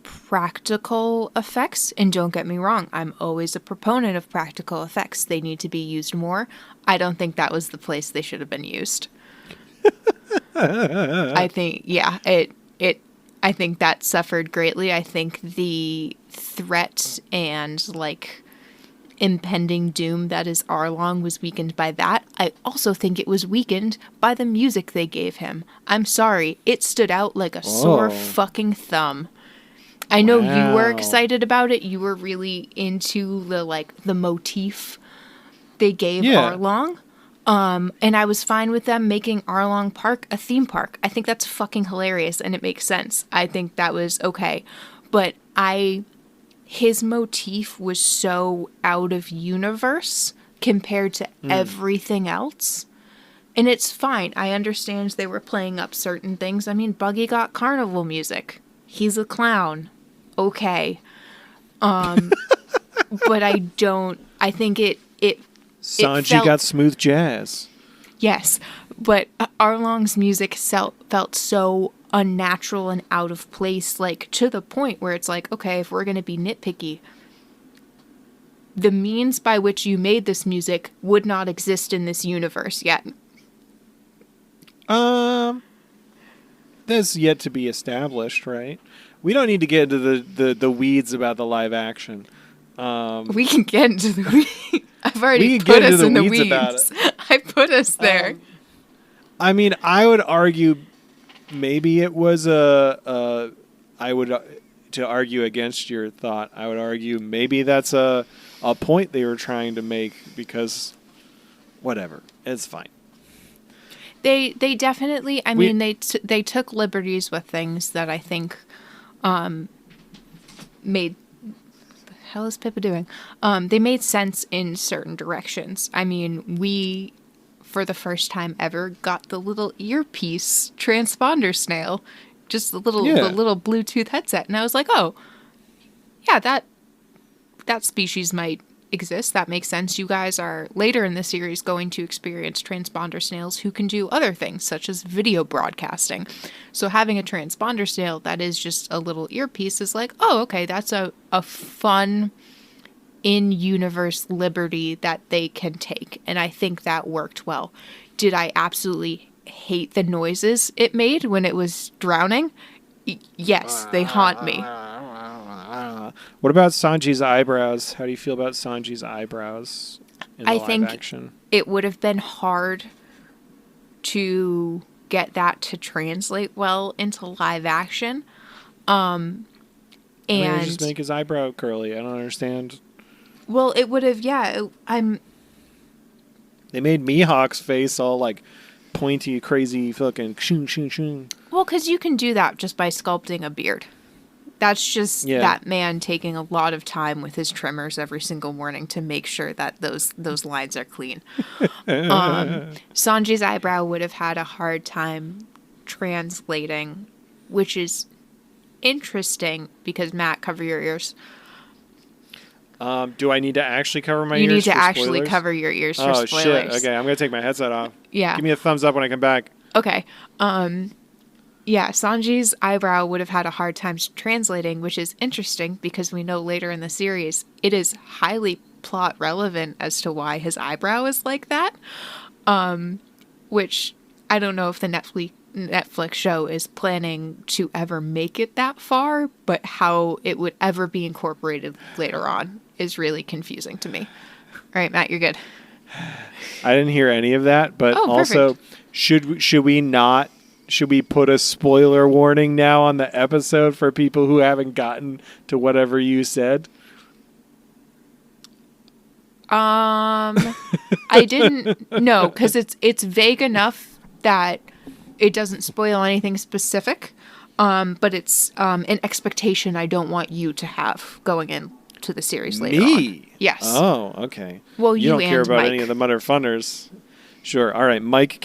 practical effects, and don't get me wrong, I'm always a proponent of practical effects. They need to be used more. I don't think that was the place they should have been used. I think, I think that suffered greatly. I think the threat and impending doom that is Arlong was weakened by that. I also think it was weakened by the music they gave him. I'm sorry, it stood out like a sore fucking thumb. I know you were excited about it. You were really into the motif they gave Arlong. And I was fine with them making Arlong Park a theme park. I think that's fucking hilarious and it makes sense. I think that was okay. But his motif was so out of universe compared to everything else. And it's fine. I understand they were playing up certain things. I mean, Buggy got carnival music. He's a clown. Okay. But I I think it Sanji felt, got smooth jazz. Yes, but Arlong's music felt so unnatural and out of place, like to the point where it's like, okay, if we're going to be nitpicky, the means by which you made this music would not exist in this universe yet. That's yet to be established, right? We don't need to get into the weeds about the live action. We can get into the weeds. I've already put put us in the weeds about weeds. I put us there. I mean, I would argue maybe it was to argue against your thought. I would argue maybe that's a point they were trying to make, because whatever, it's fine. They definitely. I mean, they took liberties with things that I think made. The hell is Pippa doing? They made sense in certain directions. I mean, we, for the first time ever, got the little earpiece transponder snail, just the little Bluetooth headset, and I was like, oh, yeah, that species might exist. That makes sense. You guys are later in the series going to experience transponder snails who can do other things, such as video broadcasting. So having a transponder snail that is just a little earpiece is like, oh, okay, that's a fun in-universe liberty that they can take. And I think that worked well. Did I absolutely hate the noises it made when it was drowning? Yes, they haunt me. What about Sanji's eyebrows? How do you feel about Sanji's eyebrows in the live action? It would have been hard to get that to translate well into live action. And just make his eyebrow curly. I don't understand. Well, it would have, They made Mihawk's face all like pointy, crazy, fucking shing, shing, shing. Well, because you can do that just by sculpting a beard. That's just that man taking a lot of time with his trimmers every single morning to make sure that those lines are clean. Sanji's eyebrow would have had a hard time translating, which is interesting because, Matt, cover your ears. Do I need to actually cover my ears? You need to for actually spoilers? cover your ears for spoilers. spoilers. Oh, shit. Okay, I'm going to take my headset off. Yeah. Give me a thumbs up when I come back. Okay. Yeah, Sanji's eyebrow would have had a hard time translating, which is interesting because we know later in the series it is highly plot relevant as to why his eyebrow is like that. Which I don't know if the Netflix show is planning to ever make it that far, but how it would ever be incorporated later on is really confusing to me. All right, Matt, you're good. I didn't hear any of that, but also should we put a spoiler warning now on the episode for people who haven't gotten to whatever you said? I didn't know, because it's vague enough that it doesn't spoil anything specific, but it's an expectation I don't want you to have going into the series later on. Yes. Oh, okay. Well, you don't care about Mike. any of the Mother Funners. Sure. All right. Mike,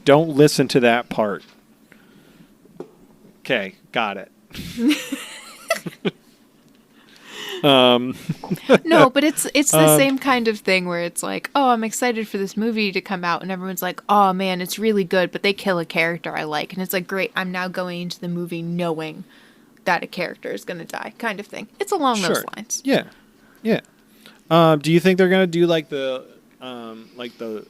don't listen to that part. Okay, got it. No, but it's the same kind of thing where it's like, oh, I'm excited for this movie to come out, and everyone's like, oh man, it's really good, but they kill a character I like, and it's like, great, I'm now going into the movie knowing that a character is going to die, kind of thing. It's along those lines. Yeah. Do you think they're going to do like the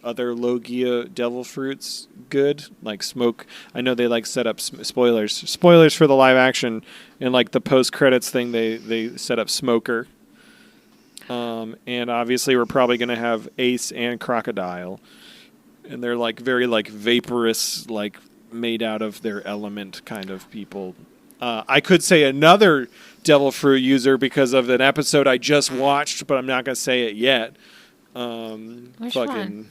other Logia devil fruits good, like smoke? I know they like set up spoilers for the live action, and like the post credits thing they set up Smoker, and obviously we're probably going to have Ace and Crocodile, and they're like very like vaporous, like made out of their element kind of people. I could say another devil fruit user because of an episode I just watched, but I'm not going to say it yet. Which one?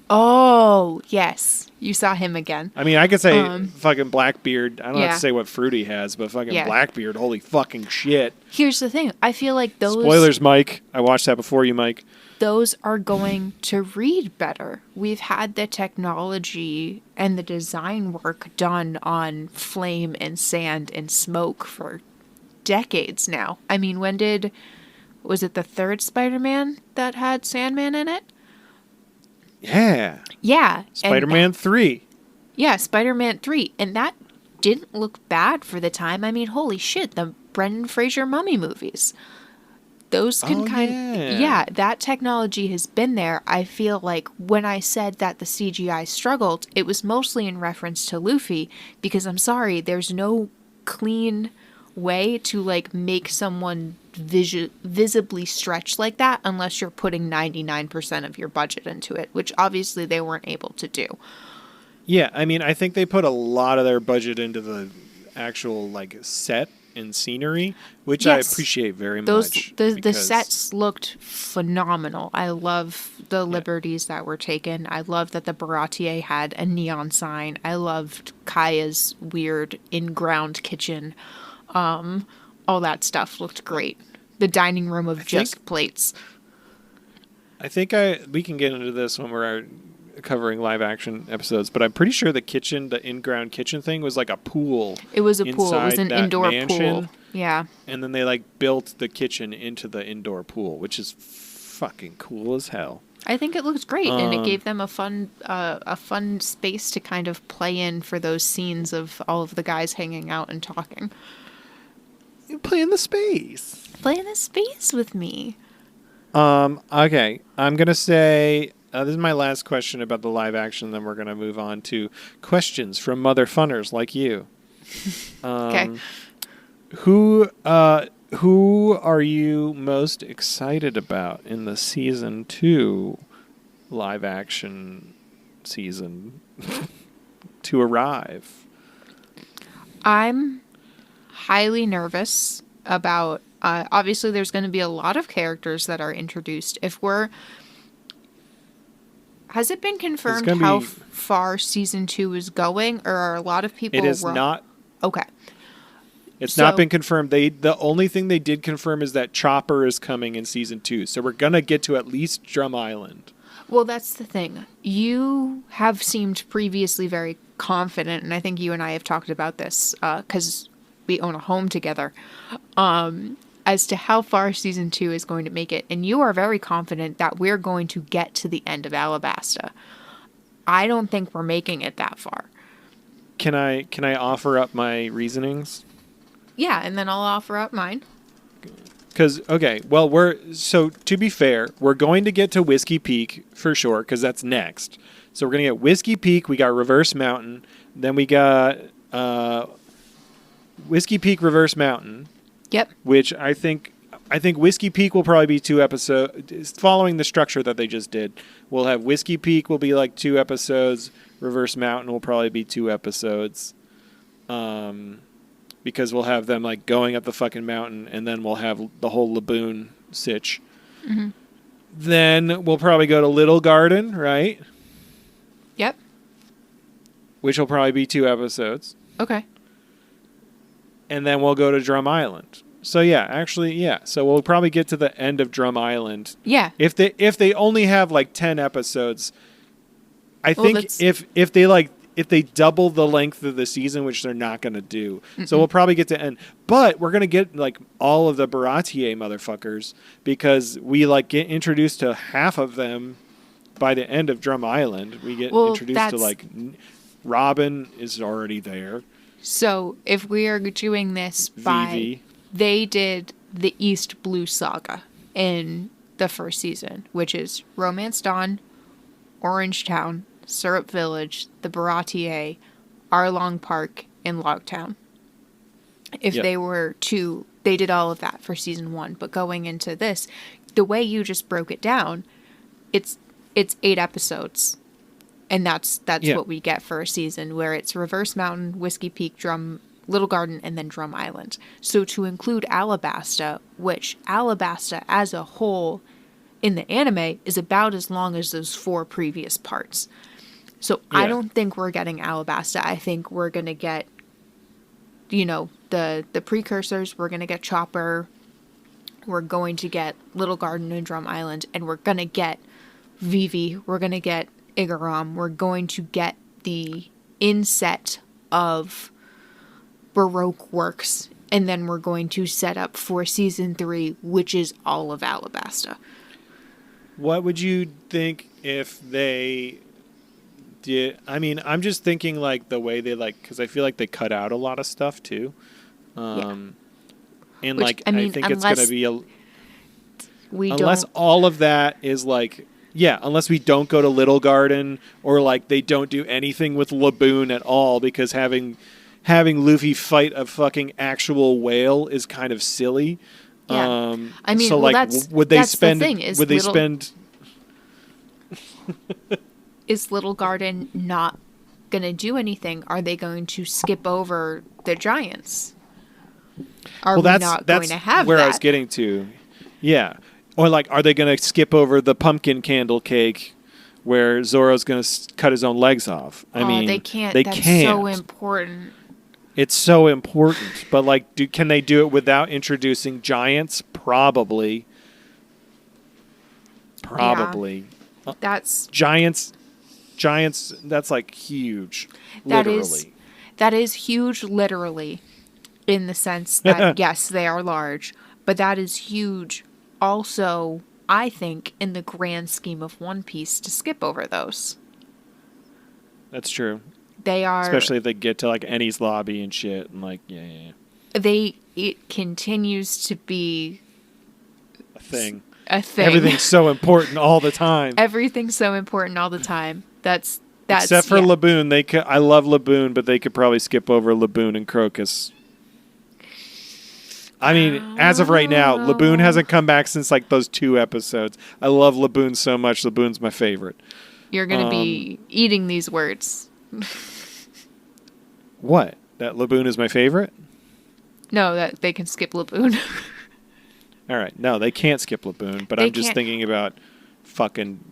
Oh, yes. You saw him again. I mean, I could say fucking Blackbeard. I don't have Yeah. to say what fruit he has, but fucking Yeah. Blackbeard, holy fucking shit. Here's the thing. I feel like those Spoilers, Mike. I watched that before you, Mike. those are going to read better. We've had the technology and the design work done on flame and sand and smoke for decades now. I mean, when did was it the third Spider-Man that had Sandman in it? Yeah. Yeah. Spider-Man 3. Yeah, Spider-Man 3. And that didn't look bad for the time. I mean, holy shit, the Brendan Fraser Mummy movies. Those can that technology has been there. I feel like when I said that the CGI struggled, it was mostly in reference to Luffy, because I'm sorry, there's no clean way to like make someone visibly stretch like that unless you're putting 99% of your budget into it, which obviously they weren't able to do. Yeah, I mean, I think they put a lot of their budget into the actual like set and scenery, which I appreciate very much. The sets looked phenomenal. I love the liberties that were taken. I love that the Baratier had a neon sign. I loved Kaya's weird in-ground kitchen. All that stuff looked great. The dining room of just plates. I think we can get into this when we're covering live action episodes, but I'm pretty sure the in-ground kitchen thing was like a pool. It was a pool. It was an indoor pool. Yeah. And then they like built the kitchen into the indoor pool, which is fucking cool as hell. I think it looks great, and it gave them a fun space to kind of play in for those scenes of all of the guys hanging out and talking. Play in the space. Play in the space with me. Okay. I'm going to say, this is my last question about the live action, then we're going to move on to questions from mother funners like you. Okay. Who are you most excited about in the season 2 live action season to arrive? I'm highly nervous about, obviously there's going to be a lot of characters that are introduced. Has it been confirmed how far season 2 is going, or are a lot of people... It is not. Okay. It's not been confirmed. The only thing they did confirm is that Chopper is coming in season 2. So we're going to get to at least Drum Island. Well, that's the thing. You have seemed previously very confident, and I think you and I have talked about this because we own a home together, as to how far season 2 is going to make it. And you are very confident that we're going to get to the end of Alabasta. I don't think we're making it that far. Can I offer up my reasonings? Yeah, and then I'll offer up mine. Because, okay, well, to be fair, we're going to get to Whiskey Peak for sure, because that's next. So we're going to get Whiskey Peak, we got Reverse Mountain, then we got Whiskey Peak, Reverse Mountain. Yep. Which I think Whiskey Peak will probably be 2 episodes, following the structure that they just did. We'll have Whiskey Peak will be like 2 episodes, Reverse Mountain will probably be 2 episodes. Because we'll have them like going up the fucking mountain, and then we'll have the whole Laboon sitch. Mm-hmm. Then we'll probably go to Little Garden, right? Yep. Which will probably be 2 episodes. Okay. And then we'll go to Drum Island. So So we'll probably get to the end of Drum Island. Yeah. If they only have like 10 episodes, I think if they double the length of the season, which they're not going to do. Mm-mm. So we'll probably get to end. But we're going to get like all of the Baratier motherfuckers, because we like get introduced to half of them by the end of Drum Island. We get introduced to like Robin is already there. So if we are doing this they did the East Blue Saga in the first season, which is Romance Dawn, Orange Town, Syrup Village, the Baratier, Arlong Park, and Logtown. They did all of that for season 1. But going into this, the way you just broke it down, it's 8 episodes. And that's what we get for a season, where it's Reverse Mountain, Whiskey Peak, Little Garden, and then Drum Island. So to include Alabasta, which Alabasta as a whole in the anime is about as long as those 4 previous parts. So I don't think we're getting Alabasta. I think we're going to get, the precursors. We're going to get Chopper. We're going to get Little Garden and Drum Island. And we're going to get Vivi. We're going to get Igaram. We're going to get the inset of Baroque works And then we're going to set up for season 3, which is all of Alabasta. What would you think if they did? I mean, I'm just thinking like the way they like, because I feel like they cut out a lot of stuff too. And Which, like, I think it's going to be unless all of that is like, yeah, unless we don't go to Little Garden or like they don't do anything with Laboon at all, because having Luffy fight a fucking actual whale is kind of silly. Yeah. I mean, so well, like, would they spend? The thing, is would they spend? Is Little Garden not going to do anything? Are they going to skip over the giants? Are we not going to have where that? I was getting to. Yeah. Or like, are they going to skip over the pumpkin candle cake where Zoro's going to cut his own legs off? I mean, they can't. They That's can't. so important. It's so important. But like, can they do it without introducing giants? Probably. Probably. Yeah. That's giants. That's like huge. Literally. That is huge, literally, in the sense that yes, they are large, but that is huge. Also, I think in the grand scheme of One Piece, to skip over those. That's true. They are, especially if they get to like Enies lobby and shit, and like it continues to be a thing. Everything's so important all the time. Everything's so important all the time. That's except for Laboon. I love Laboon, but they could probably skip over Laboon and Crocus. I mean, as of right now, Laboon hasn't come back since like those 2 episodes. I love Laboon so much. Laboon's my favorite. You're going to be eating these words. What? That Laboon is my favorite? No, that they can skip Laboon. All right. No, they can't skip Laboon, but I'm just thinking about fucking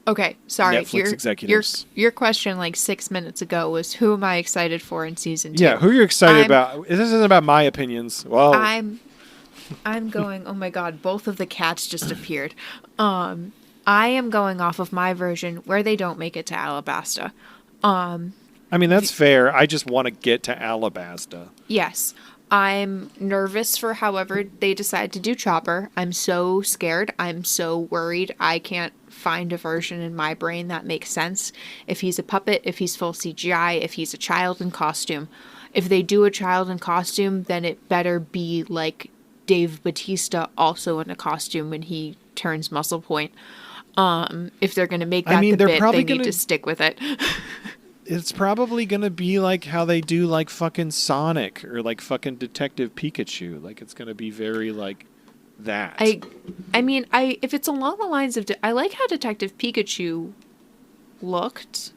okay, sorry. Netflix executives. Your question like 6 minutes ago was who am I excited for in season 2? Yeah, who are you excited about? This isn't about my opinions. Well, I'm going, oh my god, both of the cats just appeared. I am going off of my version where they don't make it to Alabasta. I mean, that's fair. I just want to get to Alabasta. Yes. I'm nervous for however they decide to do Chopper. I'm so scared. I'm so worried. I can't find a version in my brain that makes sense. If he's a puppet, if he's full CGI, if he's a child in costume. If they do a child in costume, then it better be like Dave Bautista also in a costume when he turns Muscle Point. If they're going to make that the bit, they need to stick with it. It's probably going to be like how they do like fucking Sonic or like fucking Detective Pikachu. Like it's going to be very like that. I mean, if it's along the lines of, I like how Detective Pikachu looked,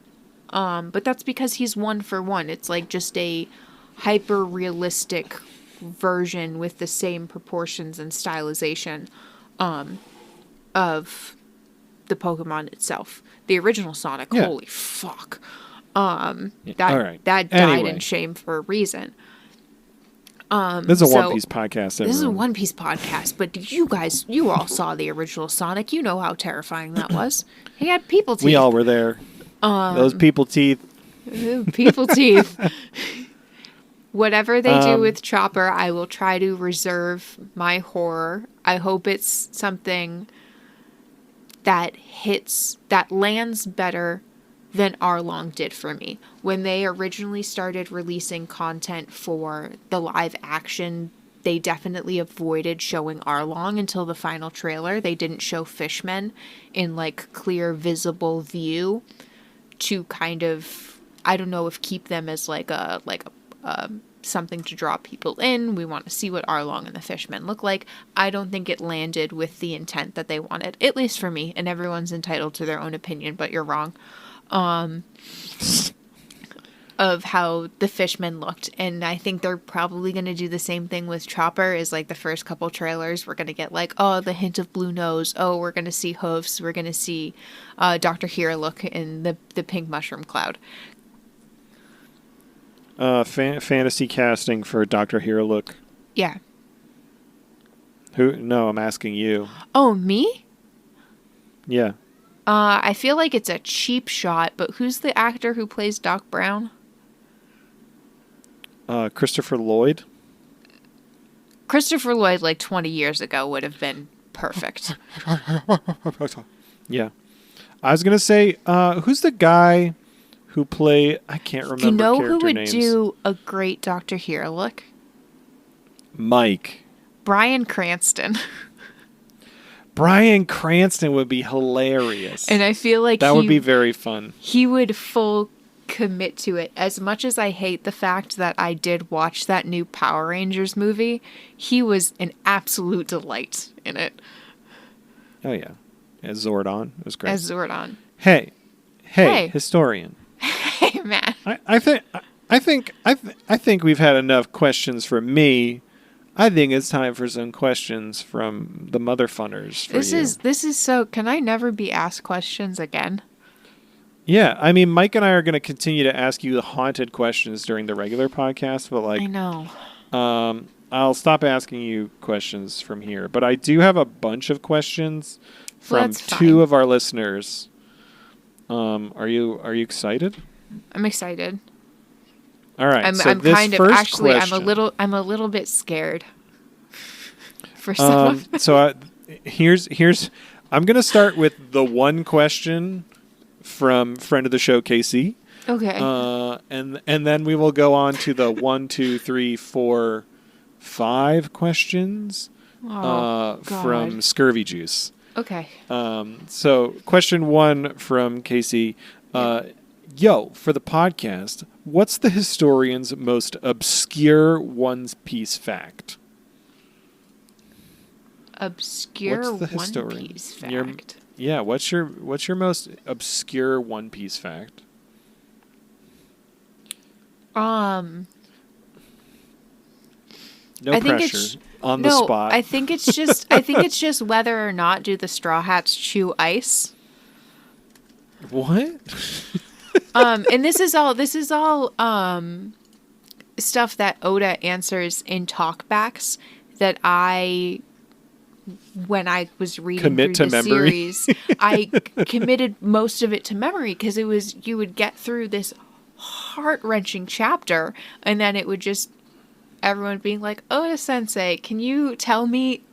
but that's because he's 1-for-1. It's like just a hyper-realistic version with the same proportions and stylization of the Pokemon itself. The original Sonic, holy fuck. That died in shame for a reason. This is a One Piece podcast. Everyone. This is a One Piece podcast, but you all saw the original Sonic. You know how terrifying that was. He had people teeth. We all were there. Those people teeth. People teeth. Whatever they do with Chopper, I will try to reserve my horror. I hope it's something that lands better than Arlong did for me. When they originally started releasing content for the live action, they definitely avoided showing Arlong until the final trailer. They didn't show Fishmen in like clear visible view to kind of, I don't know if keep them as like a something to draw people in. We want to see what Arlong and the Fishmen look like. I don't think it landed with the intent that they wanted, at least for me, and everyone's entitled to their own opinion, but you're wrong. Of how the Fishmen looked, and I think they're probably going to do the same thing with Chopper. Is like the first couple trailers we're going to get like, oh, the hint of blue nose, oh, we're going to see hoofs, we're going to see Dr. Hero look in the pink mushroom cloud. Fantasy casting for Dr. Hero look. Yeah. Who? No, I'm asking you. Oh, me? Yeah. I feel like it's a cheap shot, but who's the actor who plays Doc Brown? Christopher Lloyd. Christopher Lloyd, like 20 years ago, would have been perfect. Yeah. I was going to say, who's the guy who played... I can't remember You know character who would names. do a great Dr. Heerlich? Mike. Bryan Cranston. Bryan Cranston would be hilarious. And I feel like that would be very fun. He would full commit to it. As much as I hate the fact that I did watch that new Power Rangers movie, he was an absolute delight in it. Oh, yeah. As Zordon. It was great. As Zordon. Hey, historian. Hey, man. I think we've had enough questions from me. I think it's time for some questions from the mother funners. This is so. Can I never be asked questions again? Yeah, I mean, Mike and I are going to continue to ask you the haunted questions during the regular podcast, but like, I know. I'll stop asking you questions from here. But I do have a bunch of questions from two of our listeners. Are you excited? I'm excited. All right. I'm kind of actually. Question, I'm a little bit scared. For some. Here's. I'm gonna start with the one question from friend of the show Casey. Okay. And then we will go on to the 1, 2, 3, 4, 5 questions. From Scurvy Juice. Okay. So question 1 from Casey. Yo, for the podcast, what's the historian's most obscure One Piece fact? Obscure One Piece fact? What's your most obscure One Piece fact? No pressure. On the spot. I think it's just whether or not do the Straw Hats chew ice. What? And this is all stuff that Oda answers in talkbacks that when I was reading through the series, I committed most of it to memory because you would get through this heart-wrenching chapter and then it would just everyone being like, Oda Sensei, can you tell me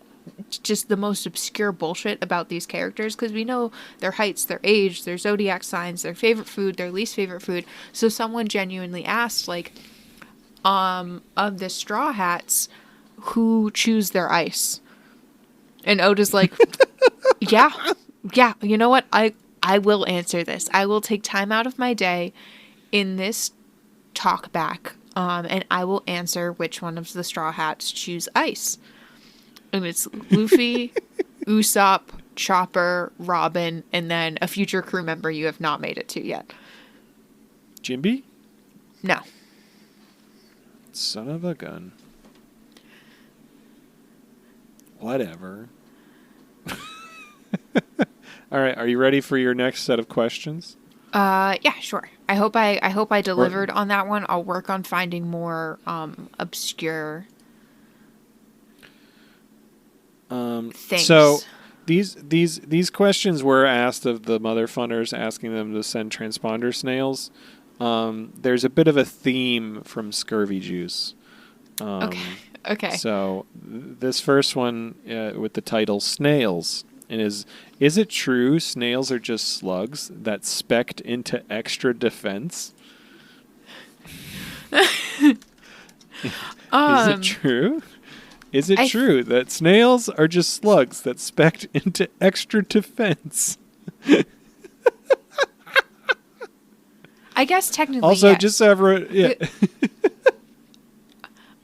just the most obscure bullshit about these characters? Because we know their heights, their age, their zodiac signs, their favorite food, their least favorite food. So someone genuinely asked, like, of the Straw Hats, who chews their ice? And Oda's like, yeah, you know what? I will answer this. I will take time out of my day in this talk back, and I will answer which one of the Straw Hats chews ice. And it's Luffy, Usopp, Chopper, Robin, and then a future crew member you have not made it to yet. Jinbe? No. Son of a gun. Whatever. All right, are you ready for your next set of questions? Yeah, sure. I hope I delivered on that one. I'll work on finding more obscure things. So these questions were asked of the mother funners, asking them to send transponder snails. There's a bit of a theme from Scurvy Juice. Okay. So this first one with the title Snails, and is it true snails are just slugs that spec'd into extra defense? Is it true? Is it true that snails are just slugs that spec'd into extra defense? I guess technically also, yes. just so everyone, yeah.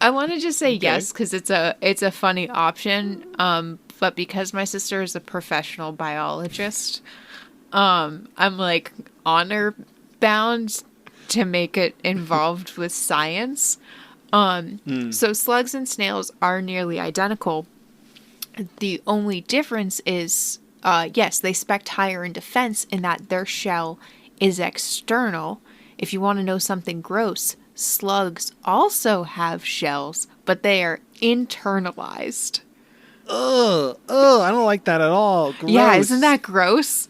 I want to just say yes because it's a funny option. But because my sister is a professional biologist, I'm like honor bound to make it involved with science. So slugs and snails are nearly identical. The only difference is, yes, they spec higher in defense in that their shell is external. If you want to know something gross, slugs also have shells, but they are internalized. Ugh, I don't like that at all. Gross. Yeah, isn't that gross?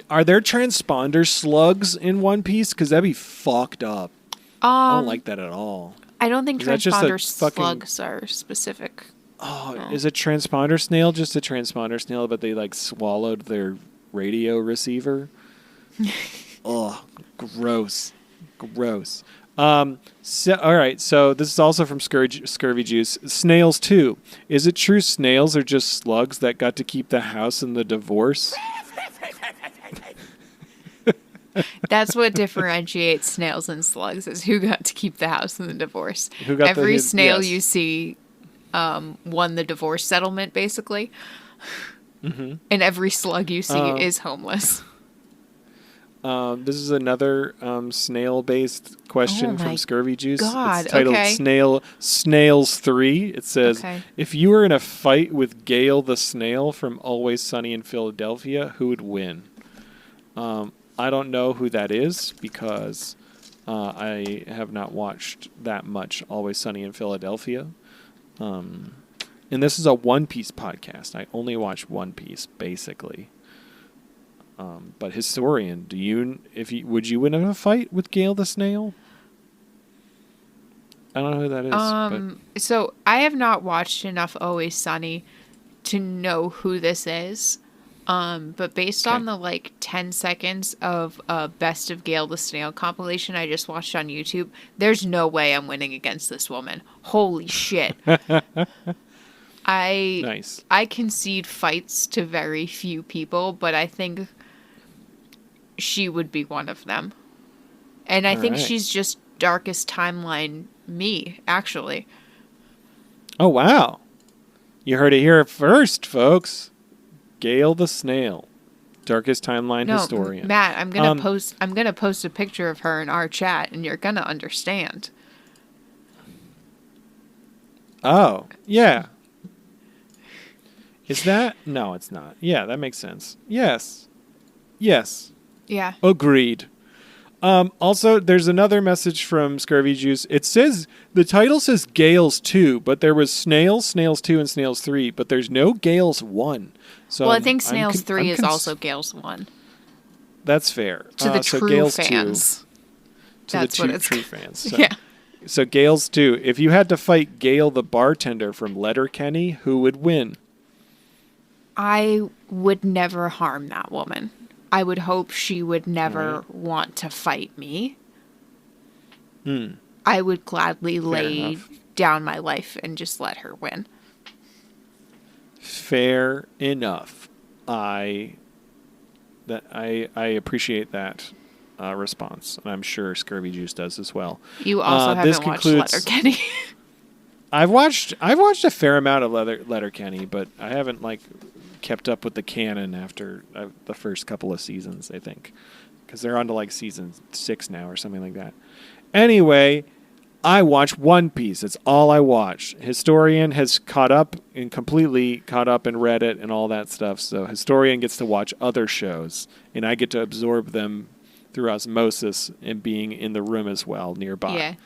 Are there transponder slugs in One Piece? Because that'd be fucked up. I don't like that at all. I don't think Is that just a transponder fucking- slugs are specific. Oh, No. is a transponder snail just a transponder snail, but they like swallowed their radio receiver? Oh, gross. Gross. So, all right, so this is also from Scurvy Juice. Snails too. Is it true snails are just slugs that got to keep the house in the divorce? That's what differentiates snails and slugs, is who got to keep the house in the divorce. Who got Every the- snail yes. you see won the divorce settlement, basically. Mm-hmm. And every slug you see is homeless. This is another snail-based question Oh from my Scurvy Juice. God, It's titled okay. Snails 3. It says, Okay. if you were in a fight with Gale the Snail from Always Sunny in Philadelphia, who would win? I don't know who that is because I have not watched that much Always Sunny in Philadelphia. And this is a One Piece podcast. I only watch One Piece, basically. But Historian, would you win in a fight with Gale the Snail? I don't know who that is. So I have not watched enough Always Sunny to know who this is. But based on the 10 seconds of Best of Gale the Snail compilation I just watched on YouTube, there's no way I'm winning against this woman. Holy shit. Nice. I concede fights to very few people, but I think she would be one of them. And I think right. she's just Darkest Timeline me, actually. Oh, wow. You heard it here first, folks. Gale the Snail, Darkest Timeline Historian. Matt, I'm gonna post a picture of her in our chat, and you're gonna understand. Oh, yeah. Is that? No, it's not. Yeah, that makes sense. Yes. Yeah. Agreed. Also, there's another message from Scurvy Juice. It says, the title says Gales 2, but there was Snails 2, and Snails 3, but there's no Gales 1. So Well, I think Snails 3 is also Gales 1. That's fair. To the so true Gales fans. 2, That's to what the it's true fans. So, Yeah. So Gales 2. If you had to fight Gale the bartender from Letterkenny, who would win? I would never harm that woman. I would hope she would never want to fight me. I would gladly lay enough. down my life and just let her win. Fair enough. I appreciate that response, and I'm sure Scurvy Juice does as well. You also haven't watched Letterkenny. I've watched a fair amount of Letterkenny, but I haven't kept up with the canon after the first couple of seasons, I think, because they're on to season 6 now or something like that. Anyway, I watch One Piece. It's all I watch. Historian has completely caught up and read it and all that stuff. So Historian gets to watch other shows, and I get to absorb them through osmosis and being in the room as well nearby.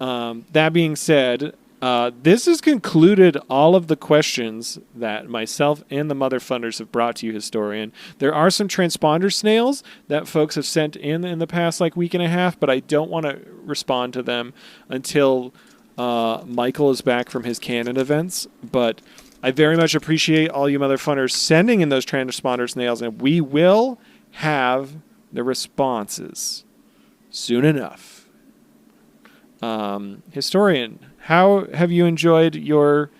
Yeah. That being said, this has concluded all of the questions that myself and the Mother Funders have brought to you, Historian. There are some transponder snails that folks have sent in the past week and a half, but I don't want to respond to them until Michael is back from his canon events. But I very much appreciate all you Mother Funders sending in those transponder snails, and we will have the responses soon enough. Historian, how have you enjoyed your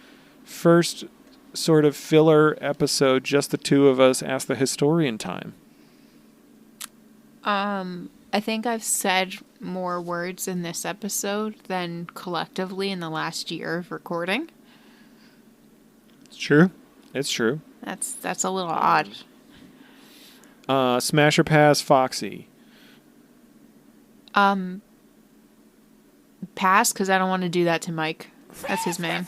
first sort of filler episode, just the two of us Ask the Historian time? I think I've said more words in this episode than collectively in the last year of recording. It's true. It's true. That's a little odd. Smash or pass, Foxy? Pass, because I don't want to do that to Mike. That's his man.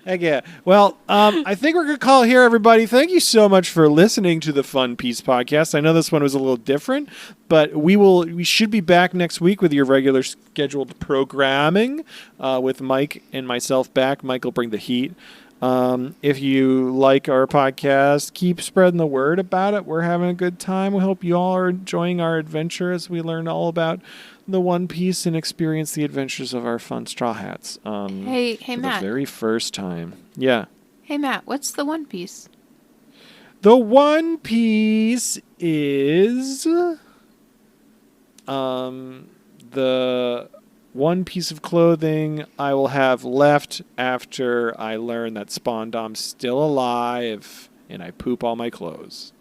Heck yeah. Well, I think we're going to call it here, everybody. Thank you so much for listening to the Fun Piece podcast. I know this one was a little different, but we should be back next week with your regular scheduled programming with Mike and myself back. Mike will bring the heat. If you like our podcast, keep spreading the word about it. We're having a good time. We hope you all are enjoying our adventure as we learn all about the One Piece and experience the adventures of our fun Straw Hats. Hey, for Matt. the very first time. Yeah. Hey, Matt, what's the One Piece? The One Piece is the one piece of clothing I will have left after I learn that Spondom's still alive and I poop all my clothes.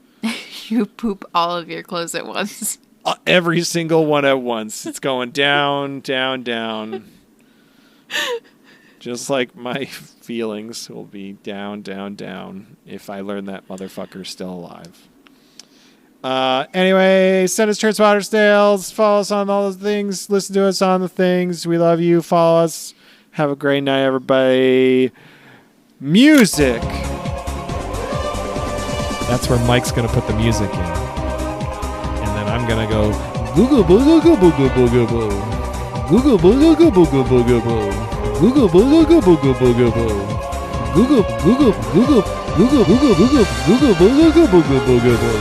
You poop all of your clothes at once. Every single one at once. It's going down, down, down. Just like my feelings will be down, down, down if I learn that motherfucker's still alive. Anyway, send us transponder snails. Follow us on all those things. Listen to us on the things. We love you. Follow us. Have a great night, everybody. Music. That's where Mike's going to put the music in. And then I'm going to go Google booga booga booga boo. Google booga booga booga boo. Google booga booga booga boo. Google booga booga booga boo.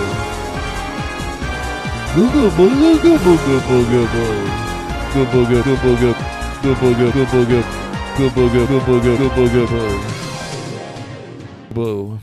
Google booga booga booga boo. Go booga go booga go booga go booga go booga go booga go booga boo. Boo.